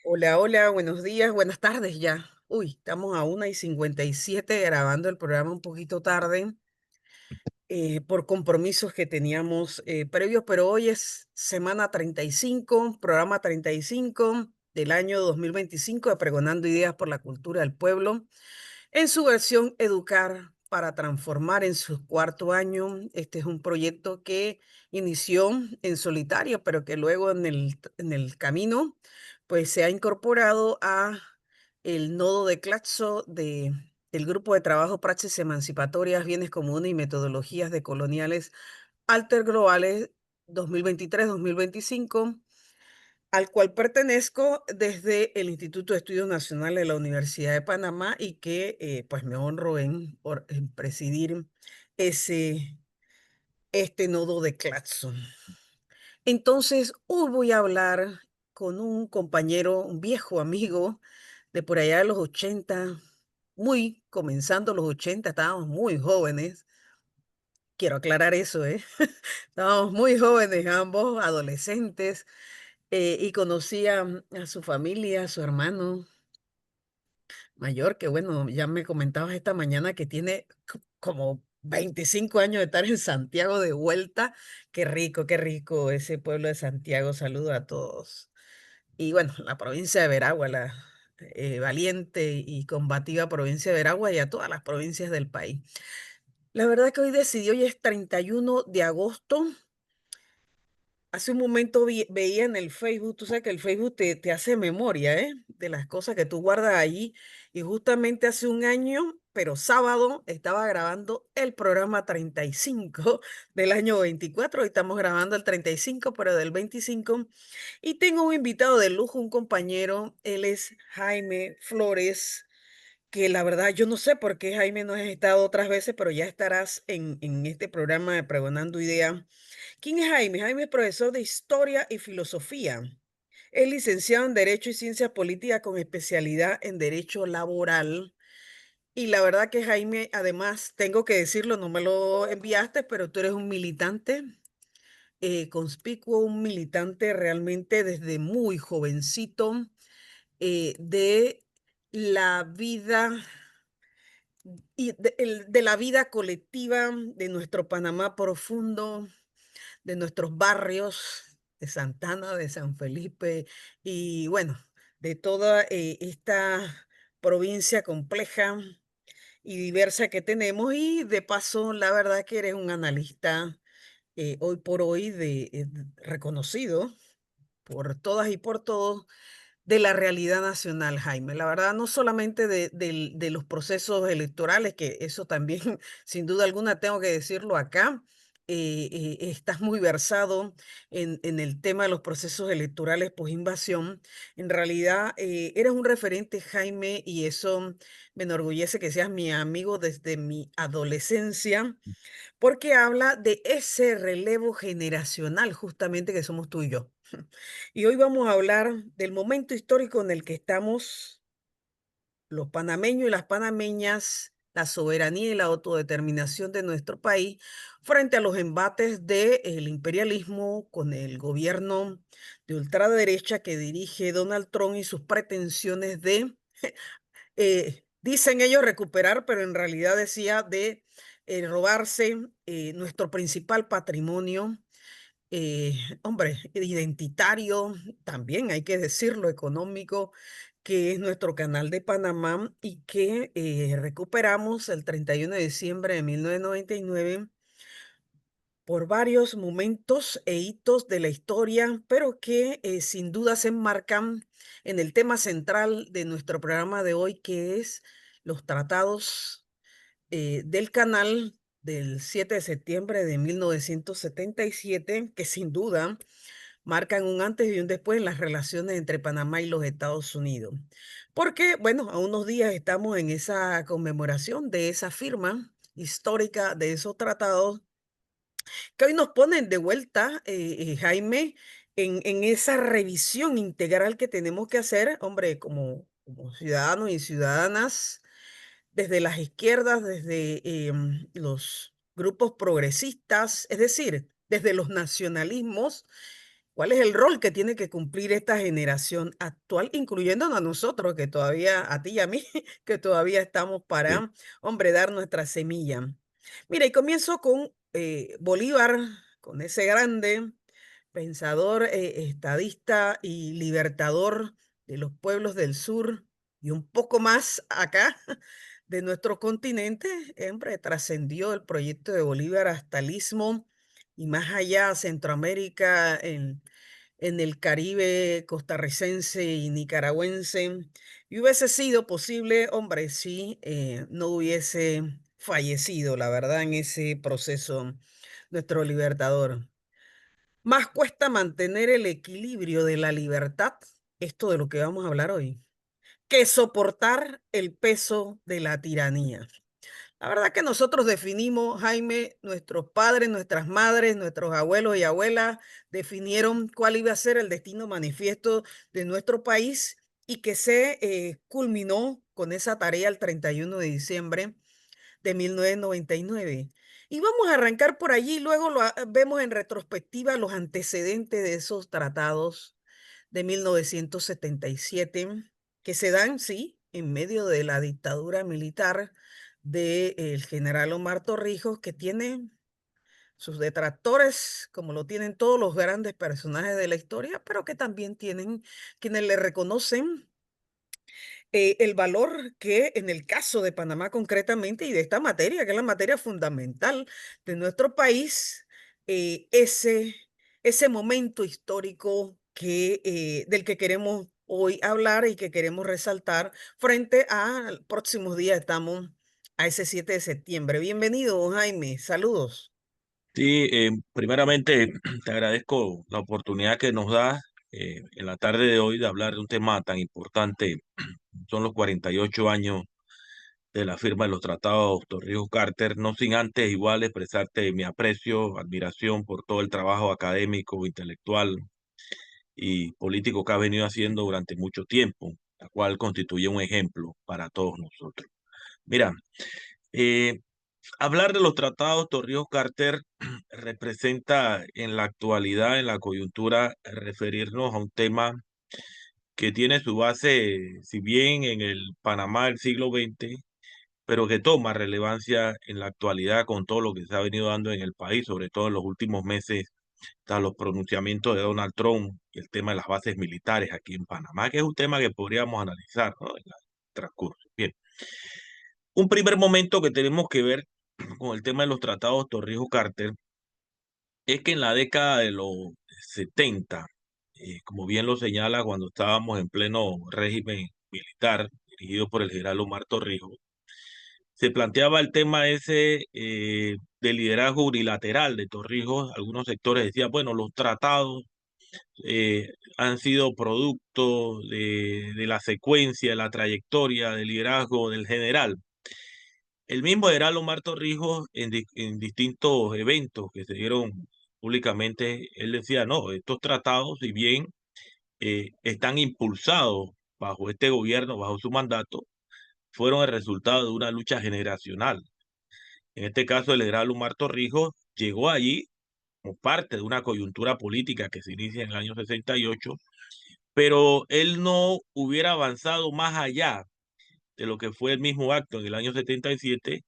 Hola, hola, buenos días, buenas tardes ya. Uy, estamos a 1:57 grabando el programa un poquito tarde por compromisos que teníamos previos, pero hoy es semana 35, programa 35 del año 2025 de Pregonando Ideas por la Cultura del Pueblo. En su versión Educar para Transformar en su cuarto año, este es un proyecto que inició en solitario, pero que luego en el camino, pues se ha incorporado a el nodo de Claxo del Grupo de Trabajo Praxis Emancipatorias, Bienes Comunes y Metodologías Decoloniales Alterglobales 2023-2025, al cual pertenezco desde el Instituto de Estudios Nacionales de la Universidad de Panamá y que pues me honro en presidir ese, este nodo de Claxon. Entonces, hoy voy a hablar con un compañero, un viejo amigo de por allá de los 80, muy comenzando los 80, estábamos muy jóvenes. Quiero aclarar eso, ¿eh? Estábamos muy jóvenes, ambos adolescentes, y conocí a su familia, a su hermano mayor, que bueno, ya me comentabas esta mañana que tiene como 25 años de estar en Santiago de vuelta. Qué rico ese pueblo de Santiago. Saludo a todos. Y bueno, la provincia de Veragua, la valiente y combativa provincia de Veragua y a todas las provincias del país. La verdad que hoy decidí, hoy es 31 de agosto. Hace un momento veía en el Facebook, tú sabes que el Facebook te hace memoria, ¿eh? De las cosas que tú guardas allí. Y justamente hace un año, pero sábado, estaba grabando el programa 35 del año 24. Hoy estamos grabando el 35, pero del 25. Y tengo un invitado de lujo, un compañero. Él es Jaime Flores, que la verdad yo no sé por qué Jaime no has estado otras veces, pero ya estarás en este programa de Pregonando Ideas. ¿Quién es Jaime? Jaime es profesor de Historia y Filosofía. Es licenciado en Derecho y Ciencias Políticas con especialidad en Derecho Laboral. Y la verdad que Jaime, además, tengo que decirlo, no me lo enviaste, pero tú eres un militante conspicuo, un militante realmente desde muy jovencito de la vida y de la vida colectiva de nuestro Panamá profundo, de nuestros barrios, de Santana, de San Felipe y bueno, de toda esta provincia compleja y diversa que tenemos. Y de paso, la verdad que eres un analista hoy por hoy reconocido por todas y por todos de la realidad nacional, Jaime. La verdad, no solamente de los procesos electorales, que eso también, sin duda alguna, tengo que decirlo acá. Estás muy versado en el tema de los procesos electorales post-invasión. En realidad, eres un referente, Jaime, y eso me enorgullece que seas mi amigo desde mi adolescencia, porque habla de ese relevo generacional justamente que somos tú y yo. Y hoy vamos a hablar del momento histórico en el que estamos los panameños y las panameñas, la soberanía y la autodeterminación de nuestro país frente a los embates del imperialismo con el gobierno de ultraderecha que dirige Donald Trump y sus pretensiones de, dicen ellos recuperar, pero en realidad decía de robarse nuestro principal patrimonio, hombre, identitario, también hay que decirlo, económico, que es nuestro canal de Panamá y que recuperamos el 31 de diciembre de 1999 por varios momentos e hitos de la historia, pero que sin duda se enmarcan en el tema central de nuestro programa de hoy, que es los tratados del canal del 7 de septiembre de 1977, que sin duda marcan un antes y un después en las relaciones entre Panamá y los Estados Unidos. Porque, bueno, a unos días estamos en esa conmemoración de esa firma histórica de esos tratados que hoy nos ponen de vuelta, Jaime, en esa revisión integral que tenemos que hacer, hombre, como ciudadanos y ciudadanas, desde las izquierdas, desde los grupos progresistas, es decir, desde los nacionalismos ¿Cuál es el rol que tiene que cumplir esta generación actual, incluyéndonos a nosotros, que todavía, a ti y a mí, que todavía estamos Sí. para, hombre, dar nuestra semilla? Mira, y comienzo con Bolívar, con ese grande pensador, estadista y libertador de los pueblos del sur y un poco más acá de nuestro continente, hombre, trascendió el proyecto de Bolívar hasta el Istmo y más allá, Centroamérica, en el Caribe costarricense y nicaragüense. Y hubiese sido posible, hombre, si no hubiese fallecido, la verdad, en ese proceso nuestro libertador. Más cuesta mantener el equilibrio de la libertad, esto de lo que vamos a hablar hoy, que soportar el peso de la tiranía. La verdad que nosotros definimos, Jaime, nuestros padres, nuestras madres, nuestros abuelos y abuelas definieron cuál iba a ser el destino manifiesto de nuestro país y que se culminó con esa tarea el 31 de diciembre de 1999. Y vamos a arrancar por allí, luego vemos en retrospectiva los antecedentes de esos tratados de 1977 que se dan, sí, en medio de la dictadura militar del general Omar Torrijos, que tiene sus detractores, como lo tienen todos los grandes personajes de la historia, pero que también tienen quienes le reconocen el valor que en el caso de Panamá concretamente y de esta materia, que es la materia fundamental de nuestro país, ese momento histórico del que queremos hoy hablar y que queremos resaltar frente al próximos días, estamos a ese 7 de septiembre. Bienvenido, Jaime. Saludos. Sí, primeramente te agradezco la oportunidad que nos da en la tarde de hoy de hablar de un tema tan importante. Son los 48 años de la firma de los tratados Torrijos-Carter, no sin antes igual expresarte mi aprecio, admiración por todo el trabajo académico, intelectual y político que has venido haciendo durante mucho tiempo, la cual constituye un ejemplo para todos nosotros. Mira, eh, hablar de los tratados Torrijos-Carter representa en la actualidad, en la coyuntura, referirnos a un tema que tiene su base, si bien en el Panamá del siglo XX, pero que toma relevancia en la actualidad con todo lo que se ha venido dando en el país, sobre todo en los últimos meses, tras los pronunciamientos de Donald Trump y el tema de las bases militares aquí en Panamá, que es un tema que podríamos analizar, ¿no?, en el transcurso. Bien, un primer momento que tenemos que ver con el tema de los tratados Torrijos-Carter es que en la década de los 70, como bien lo señala, cuando estábamos en pleno régimen militar dirigido por el general Omar Torrijos, se planteaba el tema ese del liderazgo unilateral de Torrijos. Algunos sectores decían, bueno, los tratados han sido producto de la secuencia, de la trayectoria, del liderazgo del general. El mismo general Omar Torrijos, en distintos eventos que se dieron públicamente, él decía, no, estos tratados, si bien están impulsados bajo este gobierno, bajo su mandato, fueron el resultado de una lucha generacional. En este caso, el general Omar Torrijos llegó allí como parte de una coyuntura política que se inicia en el año 68, pero él no hubiera avanzado más allá de lo que fue el mismo acto en el año 77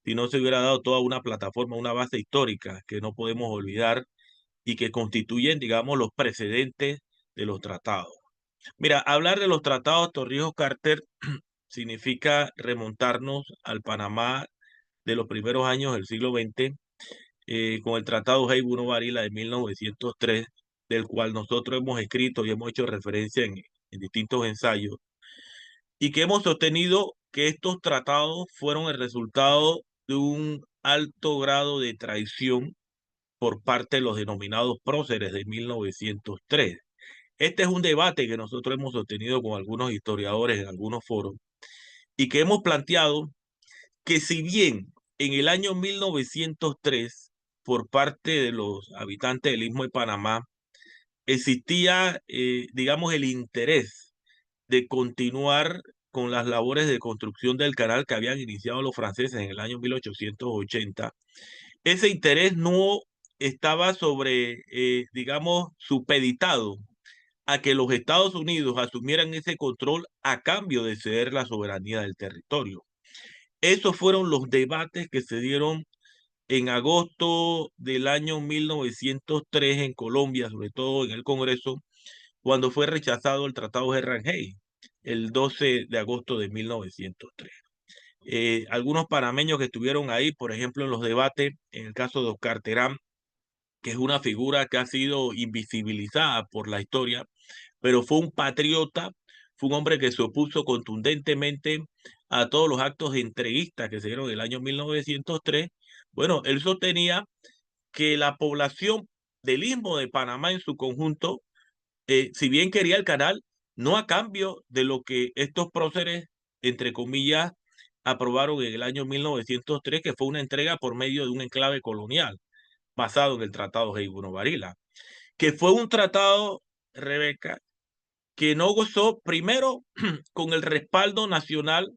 si no se hubiera dado toda una plataforma, una base histórica que no podemos olvidar y que constituyen, digamos, los precedentes de los tratados. Mira, hablar de los tratados Torrijos-Carter significa remontarnos al Panamá de los primeros años del siglo XX, con el Tratado Hey-Bruno Varila de 1903, del cual nosotros hemos escrito y hemos hecho referencia en distintos ensayos, y que hemos sostenido que estos tratados fueron el resultado de un alto grado de traición por parte de los denominados próceres de 1903. Este es un debate que nosotros hemos sostenido con algunos historiadores en algunos foros y que hemos planteado que si bien en el año 1903, por parte de los habitantes del Istmo de Panamá, existía, digamos, el interés de continuar con las labores de construcción del canal que habían iniciado los franceses en el año 1880, ese interés no estaba sobre, digamos, supeditado a que los Estados Unidos asumieran ese control a cambio de ceder la soberanía del territorio. Esos fueron los debates que se dieron en agosto del año 1903 en Colombia, sobre todo en el Congreso, cuando fue rechazado el Tratado de Rangel, el 12 de agosto de 1903. Algunos panameños que estuvieron ahí, por ejemplo, en los debates, en el caso de Oscar Terán, que es una figura que ha sido invisibilizada por la historia, pero fue un patriota, fue un hombre que se opuso contundentemente a todos los actos entreguistas que se dieron en el año 1903. Bueno, él sostenía que la población del Istmo de Panamá en su conjunto, si bien quería el canal, no a cambio de lo que estos próceres, entre comillas, aprobaron en el año 1903, que fue una entrega por medio de un enclave colonial basado en el Tratado de Varila, que fue un tratado, Rebeca, que no gozó primero con el respaldo nacional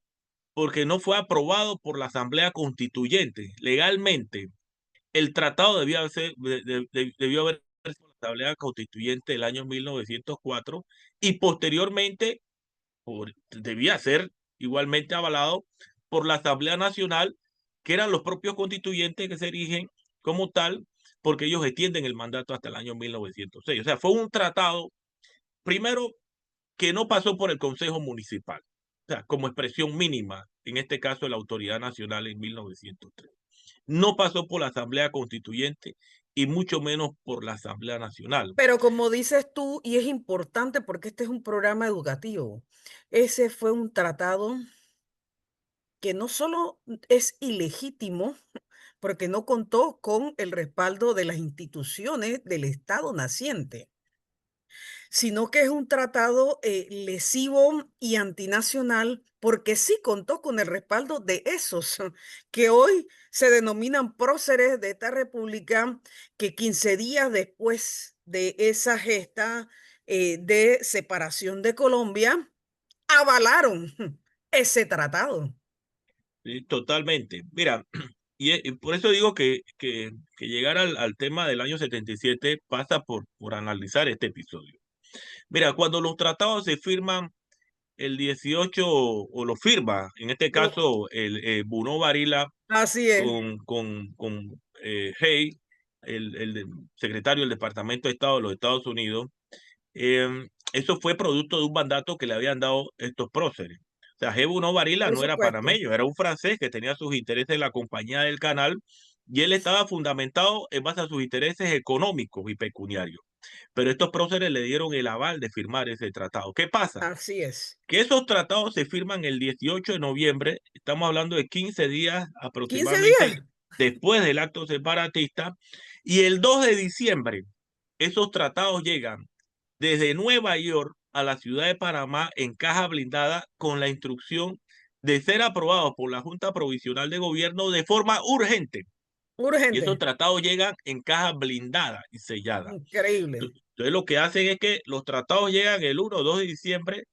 porque no fue aprobado por la Asamblea Constituyente. Legalmente, el tratado debió haber sido por la Asamblea Constituyente del año 1904 y posteriormente debía ser igualmente avalado por la Asamblea Nacional, que eran los propios constituyentes que se erigen como tal, porque ellos extienden el mandato hasta el año 1906. O sea, fue un tratado, primero, que no pasó por el Consejo Municipal, o sea, como expresión mínima, en este caso la Autoridad Nacional en 1903. No pasó por la Asamblea Constituyente y mucho menos por la Asamblea Nacional. Pero como dices tú, y es importante porque este es un programa educativo, ese fue un tratado que no solo es ilegítimo, porque no contó con el respaldo de las instituciones del Estado naciente, sino que es un tratado lesivo y antinacional, porque sí contó con el respaldo de esos que hoy se denominan próceres de esta república, que 15 días después de esa gesta de separación de Colombia, avalaron ese tratado. Sí, totalmente. Mira, y por eso digo que llegar al tema del año 77 pasa por analizar este episodio. Mira, cuando los tratados se firman el 18 o lo firma, en este Oh, caso el Bruno Varila así es, con Hay, el secretario del Departamento de Estado de los Estados Unidos, eso fue producto de un mandato que le habían dado estos próceres. O sea, Jebu no Varila por no era supuesto. panameño, era un francés que tenía sus intereses en la compañía del canal y él estaba fundamentado en base a sus intereses económicos y pecuniarios. Pero estos próceres le dieron el aval de firmar ese tratado. ¿Qué pasa? Así es. Que esos tratados se firman el 18 de noviembre, estamos hablando de 15 días 15 días. aproximadamente después del acto separatista, y el 2 de diciembre esos tratados llegan desde Nueva York a la ciudad de Panamá en caja blindada con la instrucción de ser aprobados por la Junta Provisional de Gobierno de forma urgente. Y esos Urgente. tratados llegan en caja blindada y sellada. Increíble. Entonces lo que hacen es que los tratados llegan el 1 o 2 de diciembre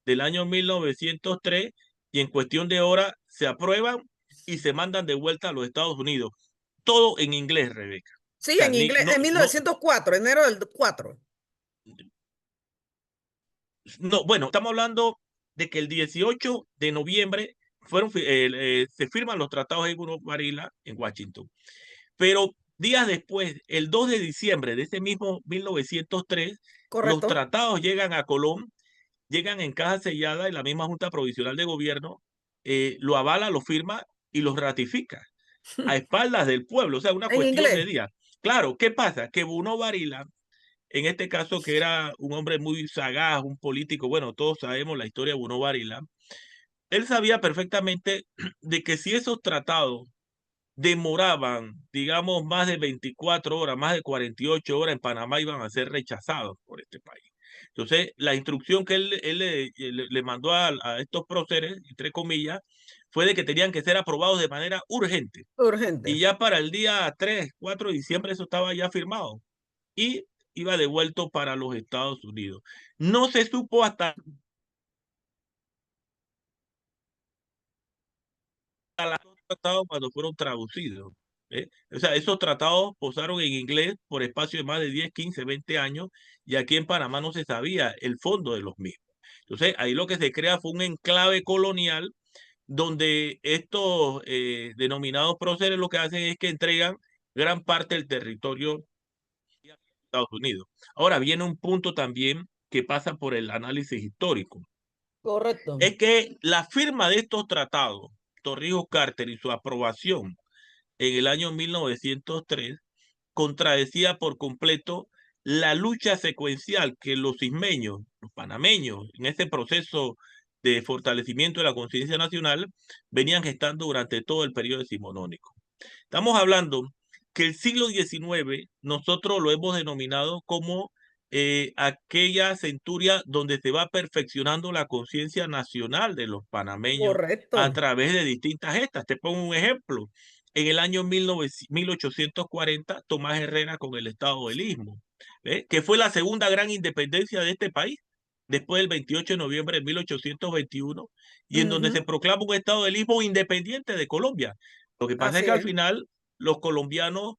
del año 1903 y en cuestión de horas se aprueban y se mandan de vuelta a los Estados Unidos. Todo en inglés, Rebeca. O Sí, sea, en inglés, en 1904, enero del 4. bueno, estamos hablando de que el 18 de noviembre se firman los tratados de Varila en Washington. Pero días después, el 2 de diciembre de ese mismo 1903, los ¿Correcto? tratados llegan a Colón, llegan en caja sellada y la misma Junta Provisional de Gobierno lo avala, lo firma y los ratifica a espaldas del pueblo, o sea, una En cuestión de inglés. días. Claro, ¿qué pasa? Que Bruno Varila, en este caso, que era un hombre muy sagaz, un político, bueno, todos sabemos la historia de Bruno Varila, él sabía perfectamente de que si esos tratados demoraban, digamos, más de 24 horas, más de 48 horas en Panamá, iban a ser rechazados por este país. Entonces, la instrucción que él le mandó a estos próceres, entre comillas, fue de que tenían que ser aprobados de manera urgente. Y Urgente. ya para el día 3, 4 de diciembre eso estaba ya firmado y iba devuelto para los Estados Unidos. No se supo hasta los tratados cuando fueron traducidos. ¿eh? O sea, esos tratados posaron en inglés por espacio de más de 10, 15, 20 años y aquí en Panamá no se sabía el fondo de los mismos. Entonces, ahí lo que se crea fue un enclave colonial donde estos denominados próceres lo que hacen es que entregan gran parte del territorio de Estados Unidos. Ahora viene un punto también que pasa por el análisis histórico. Correcto. Es que la firma de estos tratados, Torrijos-Carter y su aprobación en el año 1903, contradecía por completo la lucha secuencial que los ismeños, los panameños, en ese proceso de fortalecimiento de la conciencia nacional, venían gestando durante todo el periodo decimonónico. Estamos hablando que el siglo XIX nosotros lo hemos denominado como aquella centuria donde se va perfeccionando la conciencia nacional de los panameños Correcto. a través de distintas gestas. Te pongo un ejemplo. En el año 1840, Tomás Herrera con el Estado del Istmo, ¿ve? Que fue la segunda gran independencia de este país, después del 28 de noviembre de 1821, y en donde se Ujú. proclama un Estado del Istmo independiente de Colombia. Lo que pasa es Así que al es. final los colombianos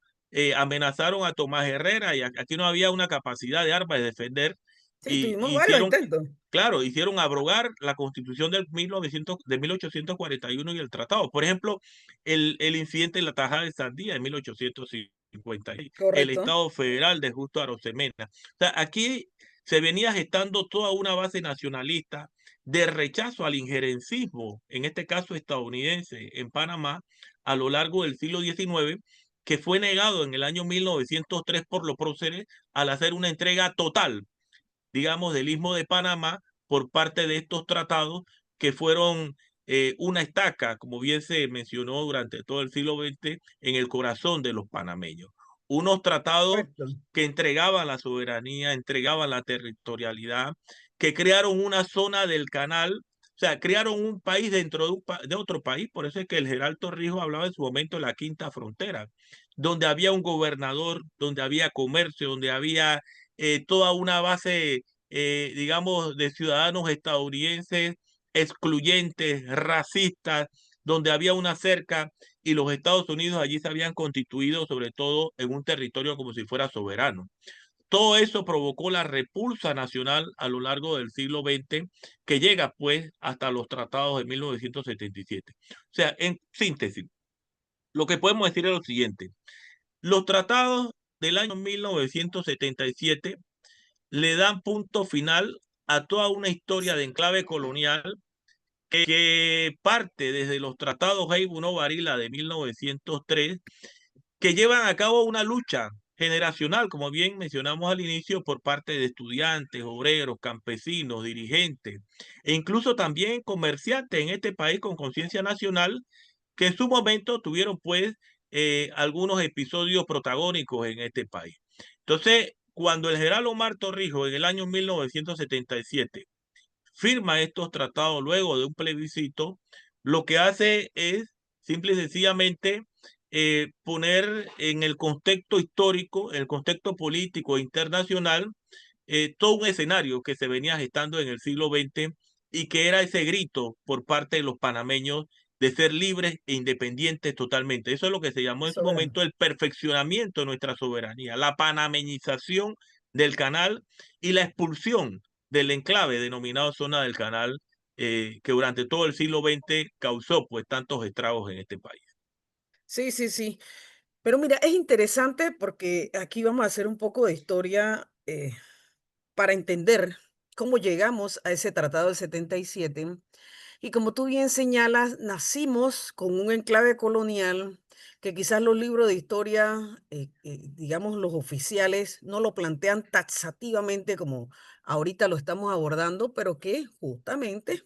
amenazaron a Tomás Herrera y aquí no había una capacidad de armas de defender Sí, tuvimos y varios hicieron, intentos. claro, hicieron abrogar la constitución del 1900, de 1841 y el tratado. Por ejemplo, el incidente en la Tajada de Sandía en 1856, el Correcto. Estado Federal de Justo Arosemena. O sea, aquí se venía gestando toda una base nacionalista de rechazo al injerencismo, en este caso estadounidense, en Panamá, a lo largo del siglo XIX, que fue negado en el año 1903 por los próceres al hacer una entrega total, digamos, del Istmo de Panamá por parte de estos tratados que fueron una estaca, como bien se mencionó durante todo el siglo XX, en el corazón de los panameños. Unos tratados Correcto. que entregaban la soberanía, entregaban la territorialidad, que crearon una zona del canal, o sea, crearon un país dentro de, de otro país. Por eso es que el general Torrijos hablaba en su momento de la quinta frontera, donde había un gobernador, donde había comercio, donde había toda una base, digamos, de ciudadanos estadounidenses excluyentes, racistas, donde había una cerca y los Estados Unidos allí se habían constituido sobre todo en un territorio como si fuera soberano. Todo eso provocó la repulsa nacional a lo largo del siglo XX, que llega pues hasta los tratados de 1977. O sea, en síntesis, lo que podemos decir es lo siguiente. Los tratados del año 1977 le dan punto final a toda una historia de enclave colonial que parte desde los tratados Heybuno-Varila de 1903, que llevan a cabo una lucha generacional, como bien mencionamos al inicio, por parte de estudiantes, obreros, campesinos, dirigentes e incluso también comerciantes en este país con conciencia nacional, que en su momento tuvieron pues algunos episodios protagónicos en este país. Entonces, cuando el general Omar Torrijos en el año 1977 firma estos tratados luego de un plebiscito, lo que hace es simple y sencillamente poner en el contexto histórico, en el contexto político internacional, todo un escenario que se venía gestando en el siglo XX y que era ese grito por parte de los panameños de ser libres e independientes totalmente. Eso es lo que se llamó en su Soberano. momento el perfeccionamiento de nuestra soberanía, la panameñización del canal y la expulsión del enclave denominado zona del canal, que durante todo el siglo XX causó pues tantos estragos en este país. Sí, sí, sí. Pero mira, es interesante porque aquí vamos a hacer un poco de historia para entender cómo llegamos a ese tratado del 77. Y como tú bien señalas, nacimos con un enclave colonial que quizás los libros de historia, digamos los oficiales, no lo plantean taxativamente como ahorita lo estamos abordando, pero que justamente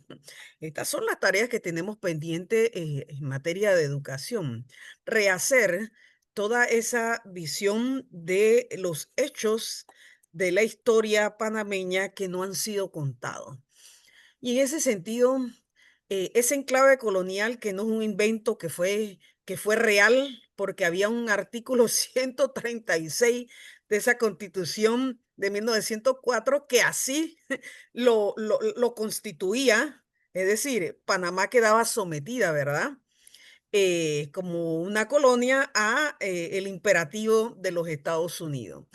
estas son las tareas que tenemos pendiente en materia de educación. Rehacer toda esa visión de los hechos de la historia panameña que no han sido contados. Y en ese sentido, ese enclave colonial que no es un invento, que fue real, porque había un artículo 136 de esa Constitución de 1904 que así lo constituía, es decir, Panamá quedaba sometida, ¿verdad? como una colonia a el imperativo de los Estados Unidos.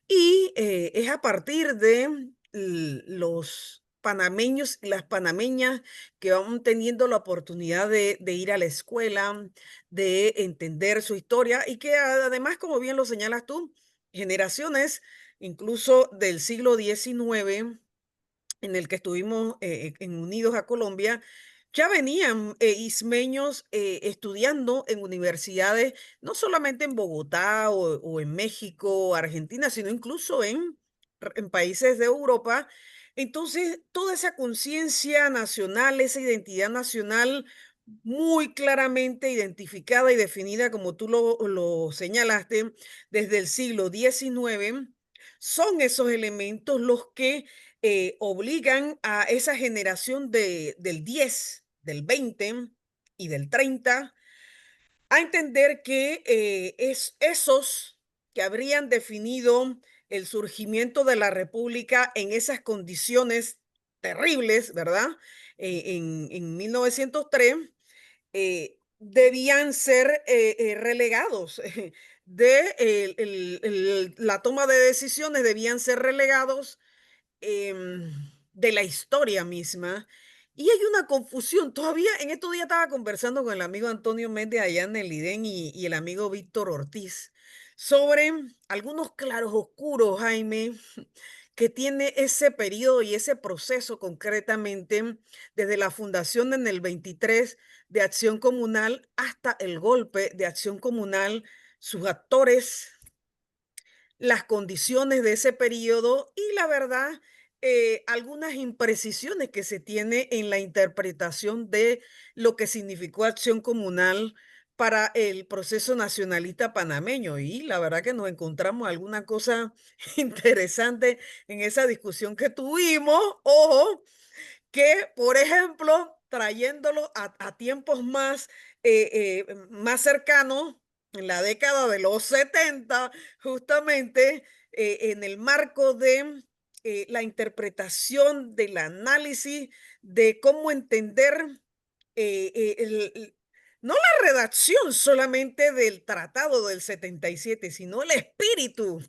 Y es a partir de los panameños y las panameñas que van teniendo la oportunidad de ir a la escuela, de entender su historia y que además, como bien lo señalas tú, generaciones incluso del siglo XIX en el que estuvimos en Unidos a Colombia, ya venían ismeños estudiando en universidades, no solamente en Bogotá o en México o Argentina, sino incluso en países de Europa. Entonces, toda esa conciencia nacional, esa identidad nacional muy claramente identificada y definida, como tú lo señalaste, desde el siglo XIX, son esos elementos los que obligan a esa generación del 10, del 20 y del 30 a entender que es esos que habrían definido el surgimiento de la república en esas condiciones terribles, ¿verdad? En 1903, debían ser relegados de la toma de decisiones, debían ser relegados de la historia misma. Y hay una confusión. Todavía en estos días estaba conversando con el amigo Antonio Méndez allá en el IDEN y el amigo Víctor Ortiz sobre algunos claros oscuros, Jaime, que tiene ese periodo y ese proceso concretamente desde la fundación en el 23 de Acción Comunal hasta el golpe de Acción Comunal, sus actores, las condiciones de ese periodo y la verdad, algunas imprecisiones que se tiene en la interpretación de lo que significó acción comunal para el proceso nacionalista panameño. Y la verdad que nos encontramos alguna cosa interesante en esa discusión que tuvimos. Ojo, que, por ejemplo, trayéndolo a tiempos más cercanos, en la década de los 70 justamente, en el marco de, la interpretación del análisis de cómo entender, el no la redacción solamente del tratado del 77 sino el espíritu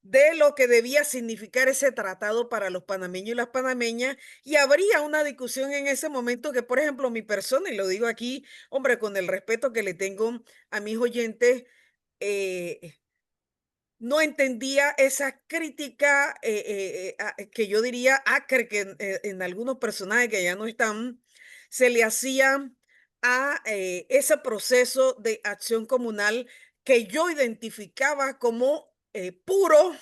de lo que debía significar ese tratado para los panameños y las panameñas, y habría una discusión en ese momento que, por ejemplo, mi persona, y lo digo aquí, hombre, con el respeto que le tengo a mis oyentes, eh, no entendía esa crítica que yo diría acre que en algunos personajes que ya no están, se le hacía a ese proceso de acción comunal que yo identificaba como puro,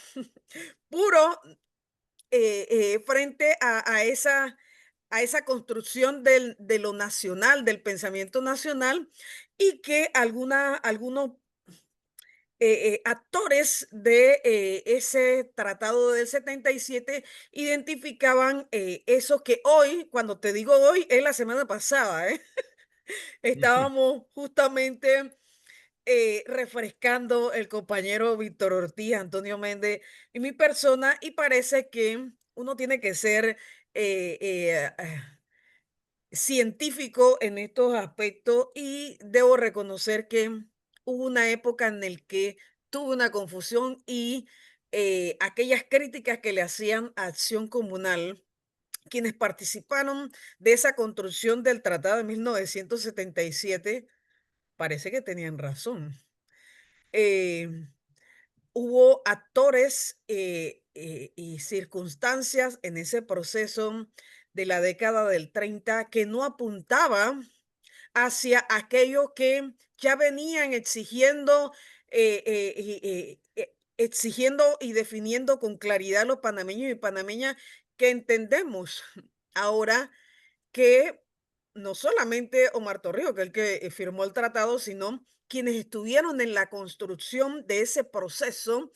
puro frente a esa construcción de lo nacional, del pensamiento nacional, y que algunos actores de ese tratado del 77 identificaban eso que hoy, cuando te digo hoy, es la semana pasada, ¿eh? Estábamos justamente refrescando el compañero Víctor Ortiz, Antonio Méndez y mi persona, y parece que uno tiene que ser científico en estos aspectos y debo reconocer que hubo una época en el que tuve una confusión y aquellas críticas que le hacían a Acción Comunal, quienes participaron de esa construcción del Tratado de 1977, parece que tenían razón. Eh, Hubo actores y circunstancias en ese proceso de la década del 30 que no apuntaban hacia aquello que ya venían exigiendo, exigiendo y definiendo con claridad los panameños y panameñas que entendemos ahora que no solamente Omar Torrijos, que es el que firmó el tratado, sino quienes estuvieron en la construcción de ese proceso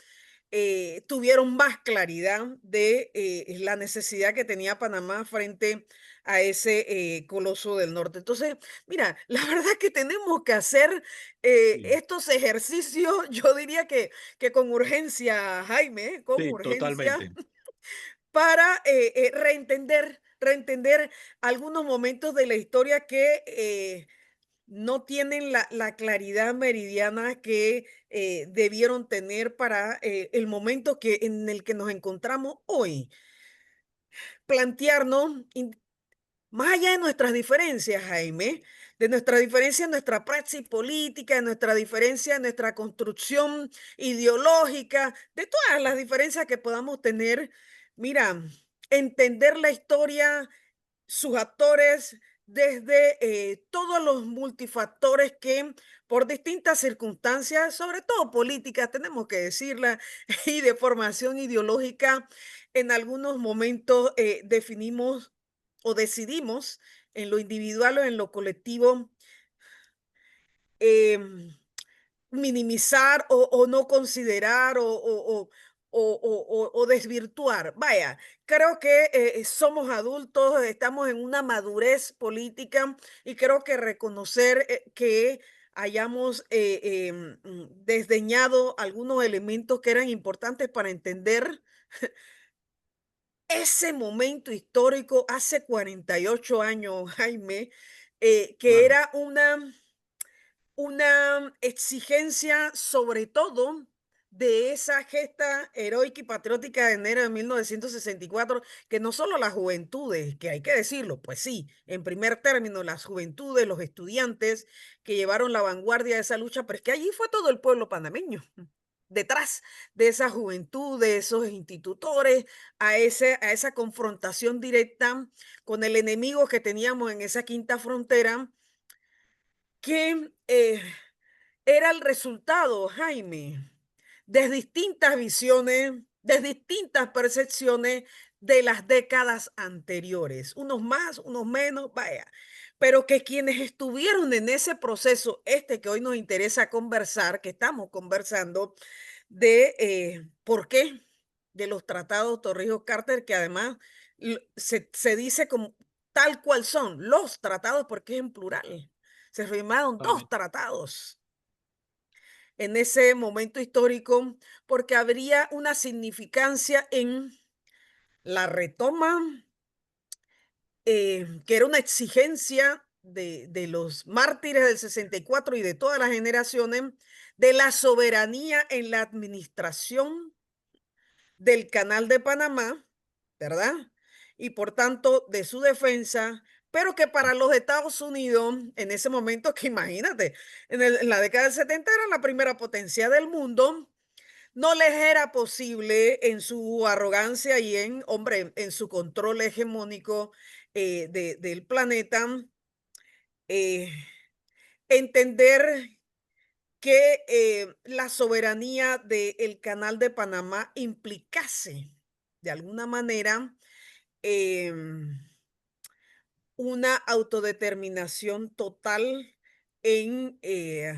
tuvieron más claridad de la necesidad que tenía Panamá frente a ese coloso del norte. Entonces, mira, la verdad que tenemos que hacer Sí, estos ejercicios, yo diría que con urgencia, Jaime, con sí, urgencia, totalmente. para reentender algunos momentos de la historia que no tienen la claridad meridiana que debieron tener para el momento en el que nos encontramos hoy. Plantearnos, más allá de nuestras diferencias, Jaime, de nuestra diferencia en nuestra praxis política, de nuestra diferencia en nuestra construcción ideológica, de todas las diferencias que podamos tener, mira, entender la historia, sus actores, desde todos los multifactores que por distintas circunstancias, sobre todo políticas, tenemos que decirla, y de formación ideológica, en algunos momentos definimos o decidimos en lo individual o en lo colectivo em, minimizar o no considerar o desvirtuar. Vaya, creo que somos adultos, estamos en una madurez política y creo que reconocer que hayamos desdeñado algunos elementos que eran importantes para entender ese momento histórico hace 48 años, Jaime, que Claro, era una exigencia, sobre todo, de esa gesta heroica y patriótica de enero de 1964, que no solo las juventudes, que hay que decirlo, pues sí, en primer término, las juventudes, los estudiantes que llevaron la vanguardia de esa lucha, pero es que allí fue todo el pueblo panameño. Detrás de esa juventud, de esos institutores, a esa confrontación directa con el enemigo que teníamos en esa quinta frontera, que era el resultado, Jaime, de distintas visiones, de distintas percepciones de las décadas anteriores, unos más, unos menos, vaya, pero que quienes estuvieron en ese proceso, este que hoy nos interesa conversar, que estamos conversando, de por qué de los tratados Torrijos-Carter, que además se dice como tal cual son los tratados, porque es en plural. Se firmaron dos totalmente. tratados en ese momento histórico, porque habría una significancia en la retoma, que era una exigencia de los mártires del 64 y de todas las generaciones, de la soberanía en la administración del Canal de Panamá, ¿verdad? Y por tanto de su defensa, pero que para los Estados Unidos, en ese momento, que imagínate, en la década del 70 era la primera potencia del mundo, no les era posible en su arrogancia y en, hombre, en su control hegemónico del planeta, eh, entender que la soberanía del Canal de Panamá implicase, de alguna manera, em, una autodeterminación total en, eh,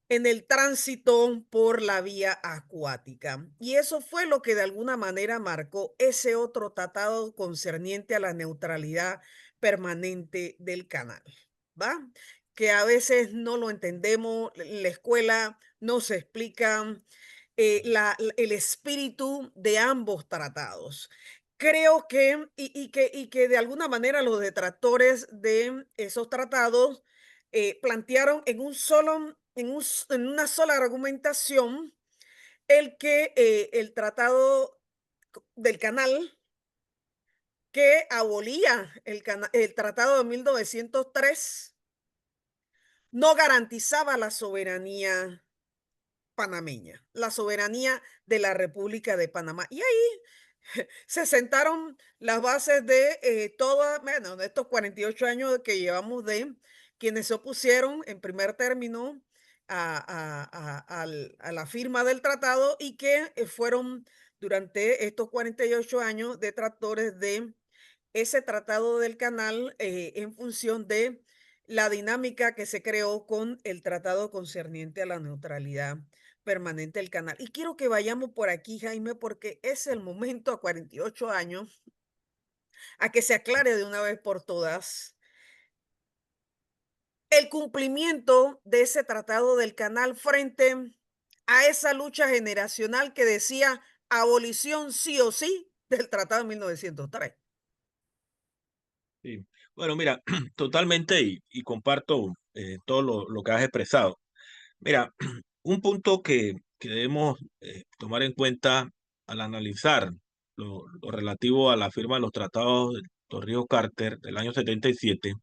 en el tránsito por la vía acuática. Y eso fue lo que de alguna manera marcó ese otro tratado concerniente a la neutralidad permanente del canal, ¿va? Que a veces no lo entendemos, en la escuela no se explica el espíritu de ambos tratados. Creo que, y que de alguna manera los detractores de esos tratados plantearon en una sola argumentación el que el tratado del canal que abolía el tratado de 1903 no garantizaba la soberanía panameña, la soberanía de la República de Panamá. Y ahí se sentaron las bases de bueno, de estos 48 años que llevamos de quienes se opusieron en primer término a la firma del tratado y que fueron durante estos 48 años detractores de ese tratado del canal en función de la dinámica que se creó con el tratado concerniente a la neutralidad permanente del canal. Y quiero que vayamos por aquí, Jaime, porque es el momento a 48 años a que se aclare de una vez por todas el cumplimiento de ese tratado del canal frente a esa lucha generacional que decía abolición sí o sí del tratado de 1903. Sí. Bueno, mira, totalmente y comparto todo lo que has expresado. Mira, un punto que debemos tomar en cuenta al analizar lo relativo a la firma de los tratados de Torrijos-Carter del año 77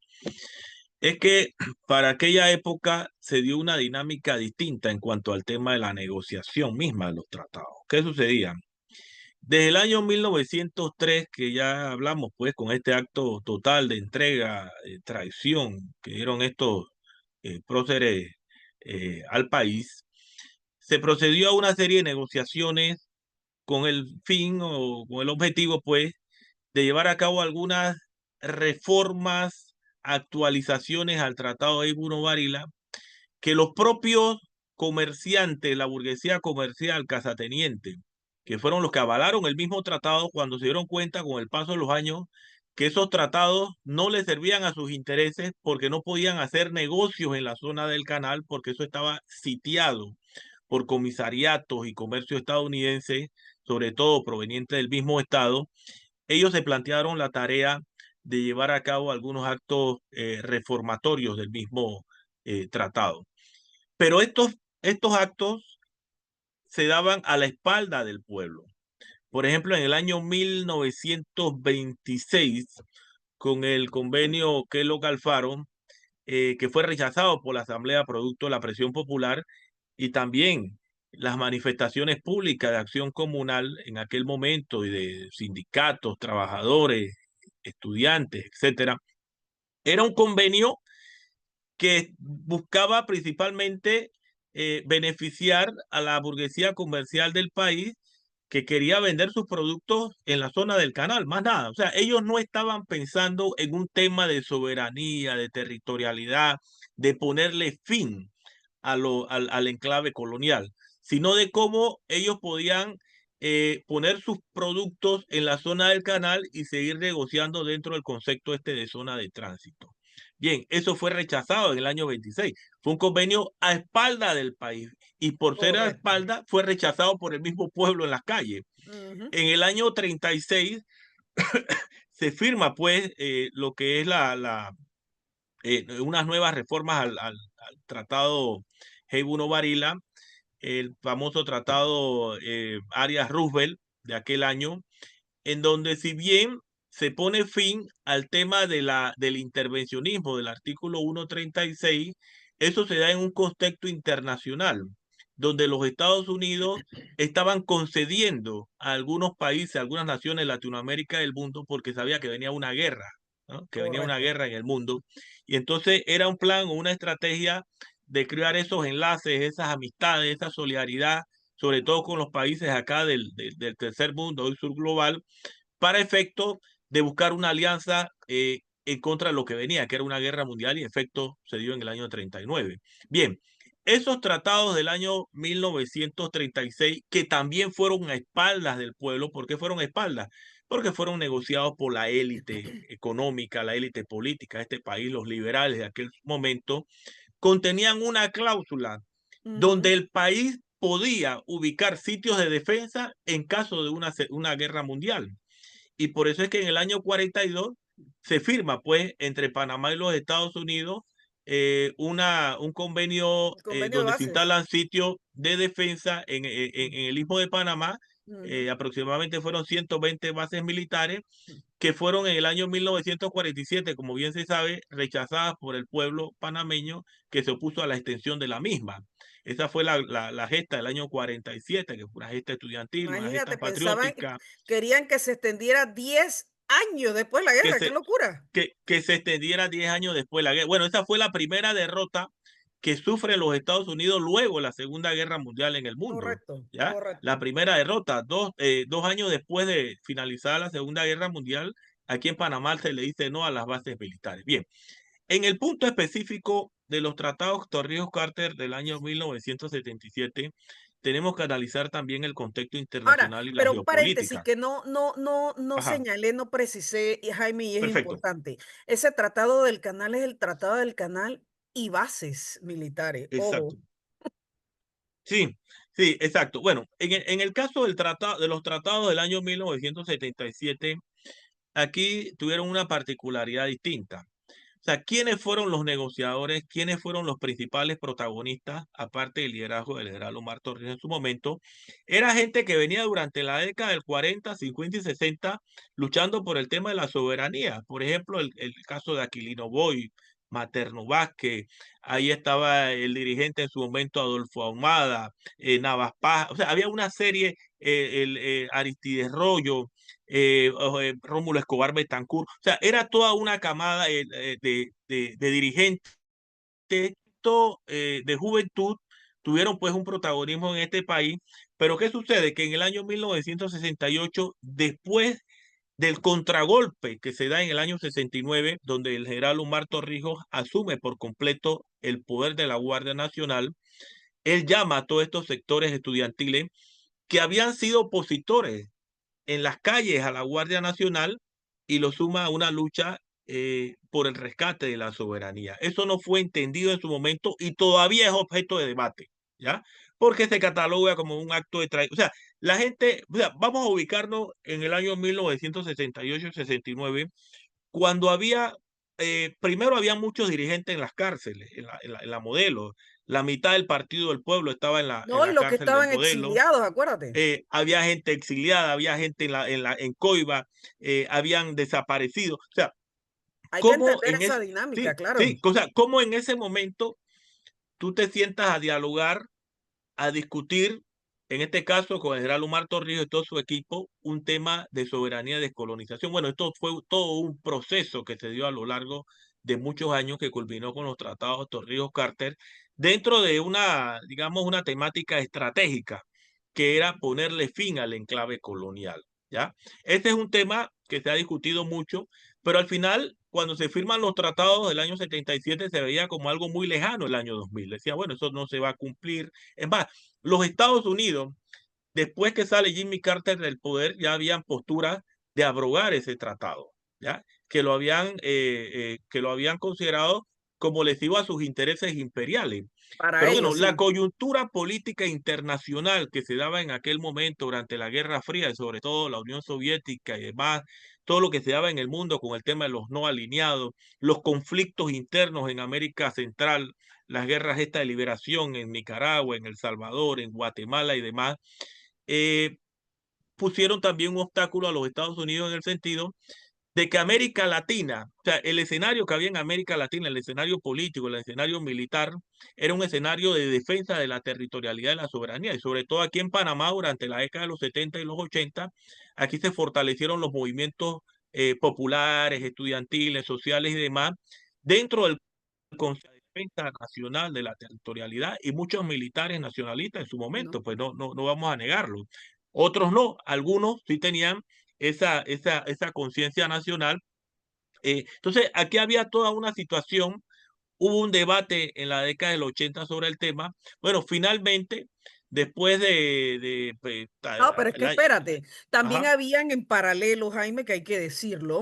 es que para aquella época se dio una dinámica distinta en cuanto al tema de la negociación misma de los tratados. ¿Qué sucedía? Desde el año 1903, que ya hablamos, pues, con este acto total de entrega, traición que dieron estos próceres al país, se procedió a una serie de negociaciones con el fin o con el objetivo, pues, de llevar a cabo algunas reformas, actualizaciones al Tratado de Eibuno-Varila, que los propios comerciantes, la burguesía comercial casateniente, que fueron los que avalaron el mismo tratado cuando se dieron cuenta con el paso de los años que esos tratados no les servían a sus intereses porque no podían hacer negocios en la zona del canal porque eso estaba sitiado por comisariatos y comercio estadounidense, sobre todo proveniente del mismo estado. Ellos se plantearon la tarea de llevar a cabo algunos actos reformatorios del mismo tratado. Pero estos actos se daban a la espalda del pueblo. Por ejemplo, en el año 1926, con el convenio Kellogg-Alfaro, que fue rechazado por la Asamblea producto de la presión popular y también las manifestaciones públicas de acción comunal en aquel momento y de sindicatos, trabajadores, estudiantes, etcétera, era un convenio que buscaba principalmente beneficiar a la burguesía comercial del país que quería vender sus productos en la zona del canal, más nada. O sea, ellos no estaban pensando en un tema de soberanía, de territorialidad, de ponerle fin al enclave colonial, sino de cómo ellos podían poner sus productos en la zona del canal y seguir negociando dentro del concepto este de zona de tránsito. Bien, eso fue rechazado en el año 26. Fue un convenio a espalda del país y por ser a Correcto. espalda fue rechazado por el mismo pueblo en las calles. Ujú. En el año 36 se firma pues lo que es unas nuevas reformas al tratado Heibuno-Varila, el famoso tratado Arias-Roosevelt de aquel año, en donde si bien se pone fin al tema del intervencionismo del artículo 136, eso se da en un contexto internacional, donde los Estados Unidos estaban concediendo a algunos países, a algunas naciones de Latinoamérica y del mundo, porque sabía que venía una guerra, ¿no? Que venía una Correcto. guerra en el mundo. Y entonces era un plan o una estrategia de crear esos enlaces, esas amistades, esa solidaridad, sobre todo con los países acá del tercer mundo, del sur global, para efecto de buscar una alianza en contra de lo que venía, que era una guerra mundial, y en efecto se dio en el año 39. Bien, esos tratados del año 1936, que también fueron a espaldas del pueblo, ¿por qué fueron a espaldas? Porque fueron negociados por la élite económica, la élite política de este país, los liberales de aquel momento, contenían una cláusula Ujú. donde el país podía ubicar sitios de defensa en caso de una guerra mundial. Y por eso es que en el año 42 se firma, pues, entre Panamá y los Estados Unidos un convenio El convenio de donde se bases. instalan sitios de defensa en el Istmo de Panamá. Ujú. Aproximadamente fueron 120 bases militares que fueron en el año 1947, como bien se sabe, rechazadas por el pueblo panameño que se opuso a la extensión de la misma. Esa fue la gesta del año 47, que fue una gesta estudiantil, una gesta Imagínate, pensaban, patriótica, querían que se extendiera 10 años después de la que guerra. ¡Qué se, locura! que se extendiera 10 años después de la guerra. Bueno, esa fue la primera derrota que sufren los Estados Unidos luego de la Segunda Guerra Mundial en el mundo. Correcto, ¿Ya? La correcto. primera derrota, 2 años después de finalizada la Segunda Guerra Mundial, aquí en Panamá se le dice no a las bases militares. Bien, en el punto específico de los tratados Torrijos-Carter del año 1977, tenemos que analizar también el contexto Ahora, internacional y la pero un paréntesis geopolítica. que no Ajá, señalé, no precisé, y Jaime, y es perfecto, importante. Ese tratado del canal es el tratado del canal y bases militares. exacto. Ojo. Sí, sí, exacto. Bueno, en el caso del tratado, de los tratados del año 1977, aquí tuvieron una particularidad distinta. O sea, ¿quiénes fueron los negociadores? ¿Quiénes fueron los principales protagonistas, aparte del liderazgo del general Omar Torrijos en su momento? Era gente que venía durante la década del 40, 50 y 60 luchando por el tema de la soberanía. Por ejemplo, el caso de Aquilino Boy, Materno Vázquez, ahí estaba el dirigente en su momento Adolfo Ahumada, Navas Paz, o sea, había una serie, Aristides Rollo, Rómulo Escobar Betancourt, o sea, era toda una camada de dirigentes de juventud, tuvieron pues un protagonismo en este país, pero ¿qué sucede? Que en el año 1968, después del contragolpe que se da en el año 69, donde el general Omar Torrijos asume por completo el poder de la Guardia Nacional, él llama a todos estos sectores estudiantiles que habían sido opositores en las calles a la Guardia Nacional y lo suma a una lucha por el rescate de la soberanía. Eso no fue entendido en su momento y todavía es objeto de debate, ¿ya? Porque se cataloga como un acto de traición. O sea, la gente, o sea, vamos a ubicarnos en el año 1968-69, cuando había, primero había muchos dirigentes en las cárceles, en la Modelo. La mitad del Partido del Pueblo estaba en No, y la los que cárcel de estaban Modelo. exiliados, acuérdate. Había gente exiliada, había gente en Coiba, habían desaparecido. O sea, Hay que cómo entender en esa ese, dinámica, sí, claro. sí, o sea, cómo en ese momento tú te sientas a dialogar, a discutir, en este caso con el general Omar Torrijos y todo su equipo, un tema de soberanía y descolonización. Bueno, esto fue todo un proceso que se dio a lo largo de muchos años que culminó con los tratados Torrijos-Carter dentro de una, digamos, una temática estratégica que era ponerle fin al enclave colonial, ¿ya? Este es un tema que se ha discutido mucho, pero al final, cuando se firman los tratados del año 77, se veía como algo muy lejano el año 2000. Decía, bueno, eso no se va a cumplir. Es más, los Estados Unidos, después que sale Jimmy Carter del poder, ya habían posturas de abrogar ese tratado, ¿ya? Que lo habían considerado como lesivo a sus intereses imperiales. Para Pero bueno, ellos, la sí. coyuntura política internacional que se daba en aquel momento durante la Guerra Fría, y sobre todo la Unión Soviética y demás, todo lo que se daba en el mundo con el tema de los no alineados, los conflictos internos en América Central, las guerras estas de liberación en Nicaragua, en El Salvador, en Guatemala y demás, eh, pusieron también un obstáculo a los Estados Unidos en el sentido de que América Latina, o sea, el escenario que había en América Latina, el escenario político, el escenario militar, era un escenario de defensa de la territorialidad y la soberanía, y sobre todo aquí en Panamá durante la década de los 70 y los 80, aquí se fortalecieron los movimientos populares, estudiantiles, sociales y demás, dentro del Consejo de Defensa Nacional de la Territorialidad y muchos militares nacionalistas en su No. momento, pues no vamos a negarlo. Otros no, algunos sí tenían esa conciencia nacional. Entonces, aquí había toda una situación, hubo un debate en la década del 80 sobre el tema. Bueno, finalmente, después pues, No, pero es que espérate, también ajá, habían en paralelo, Jaime, que hay que decirlo,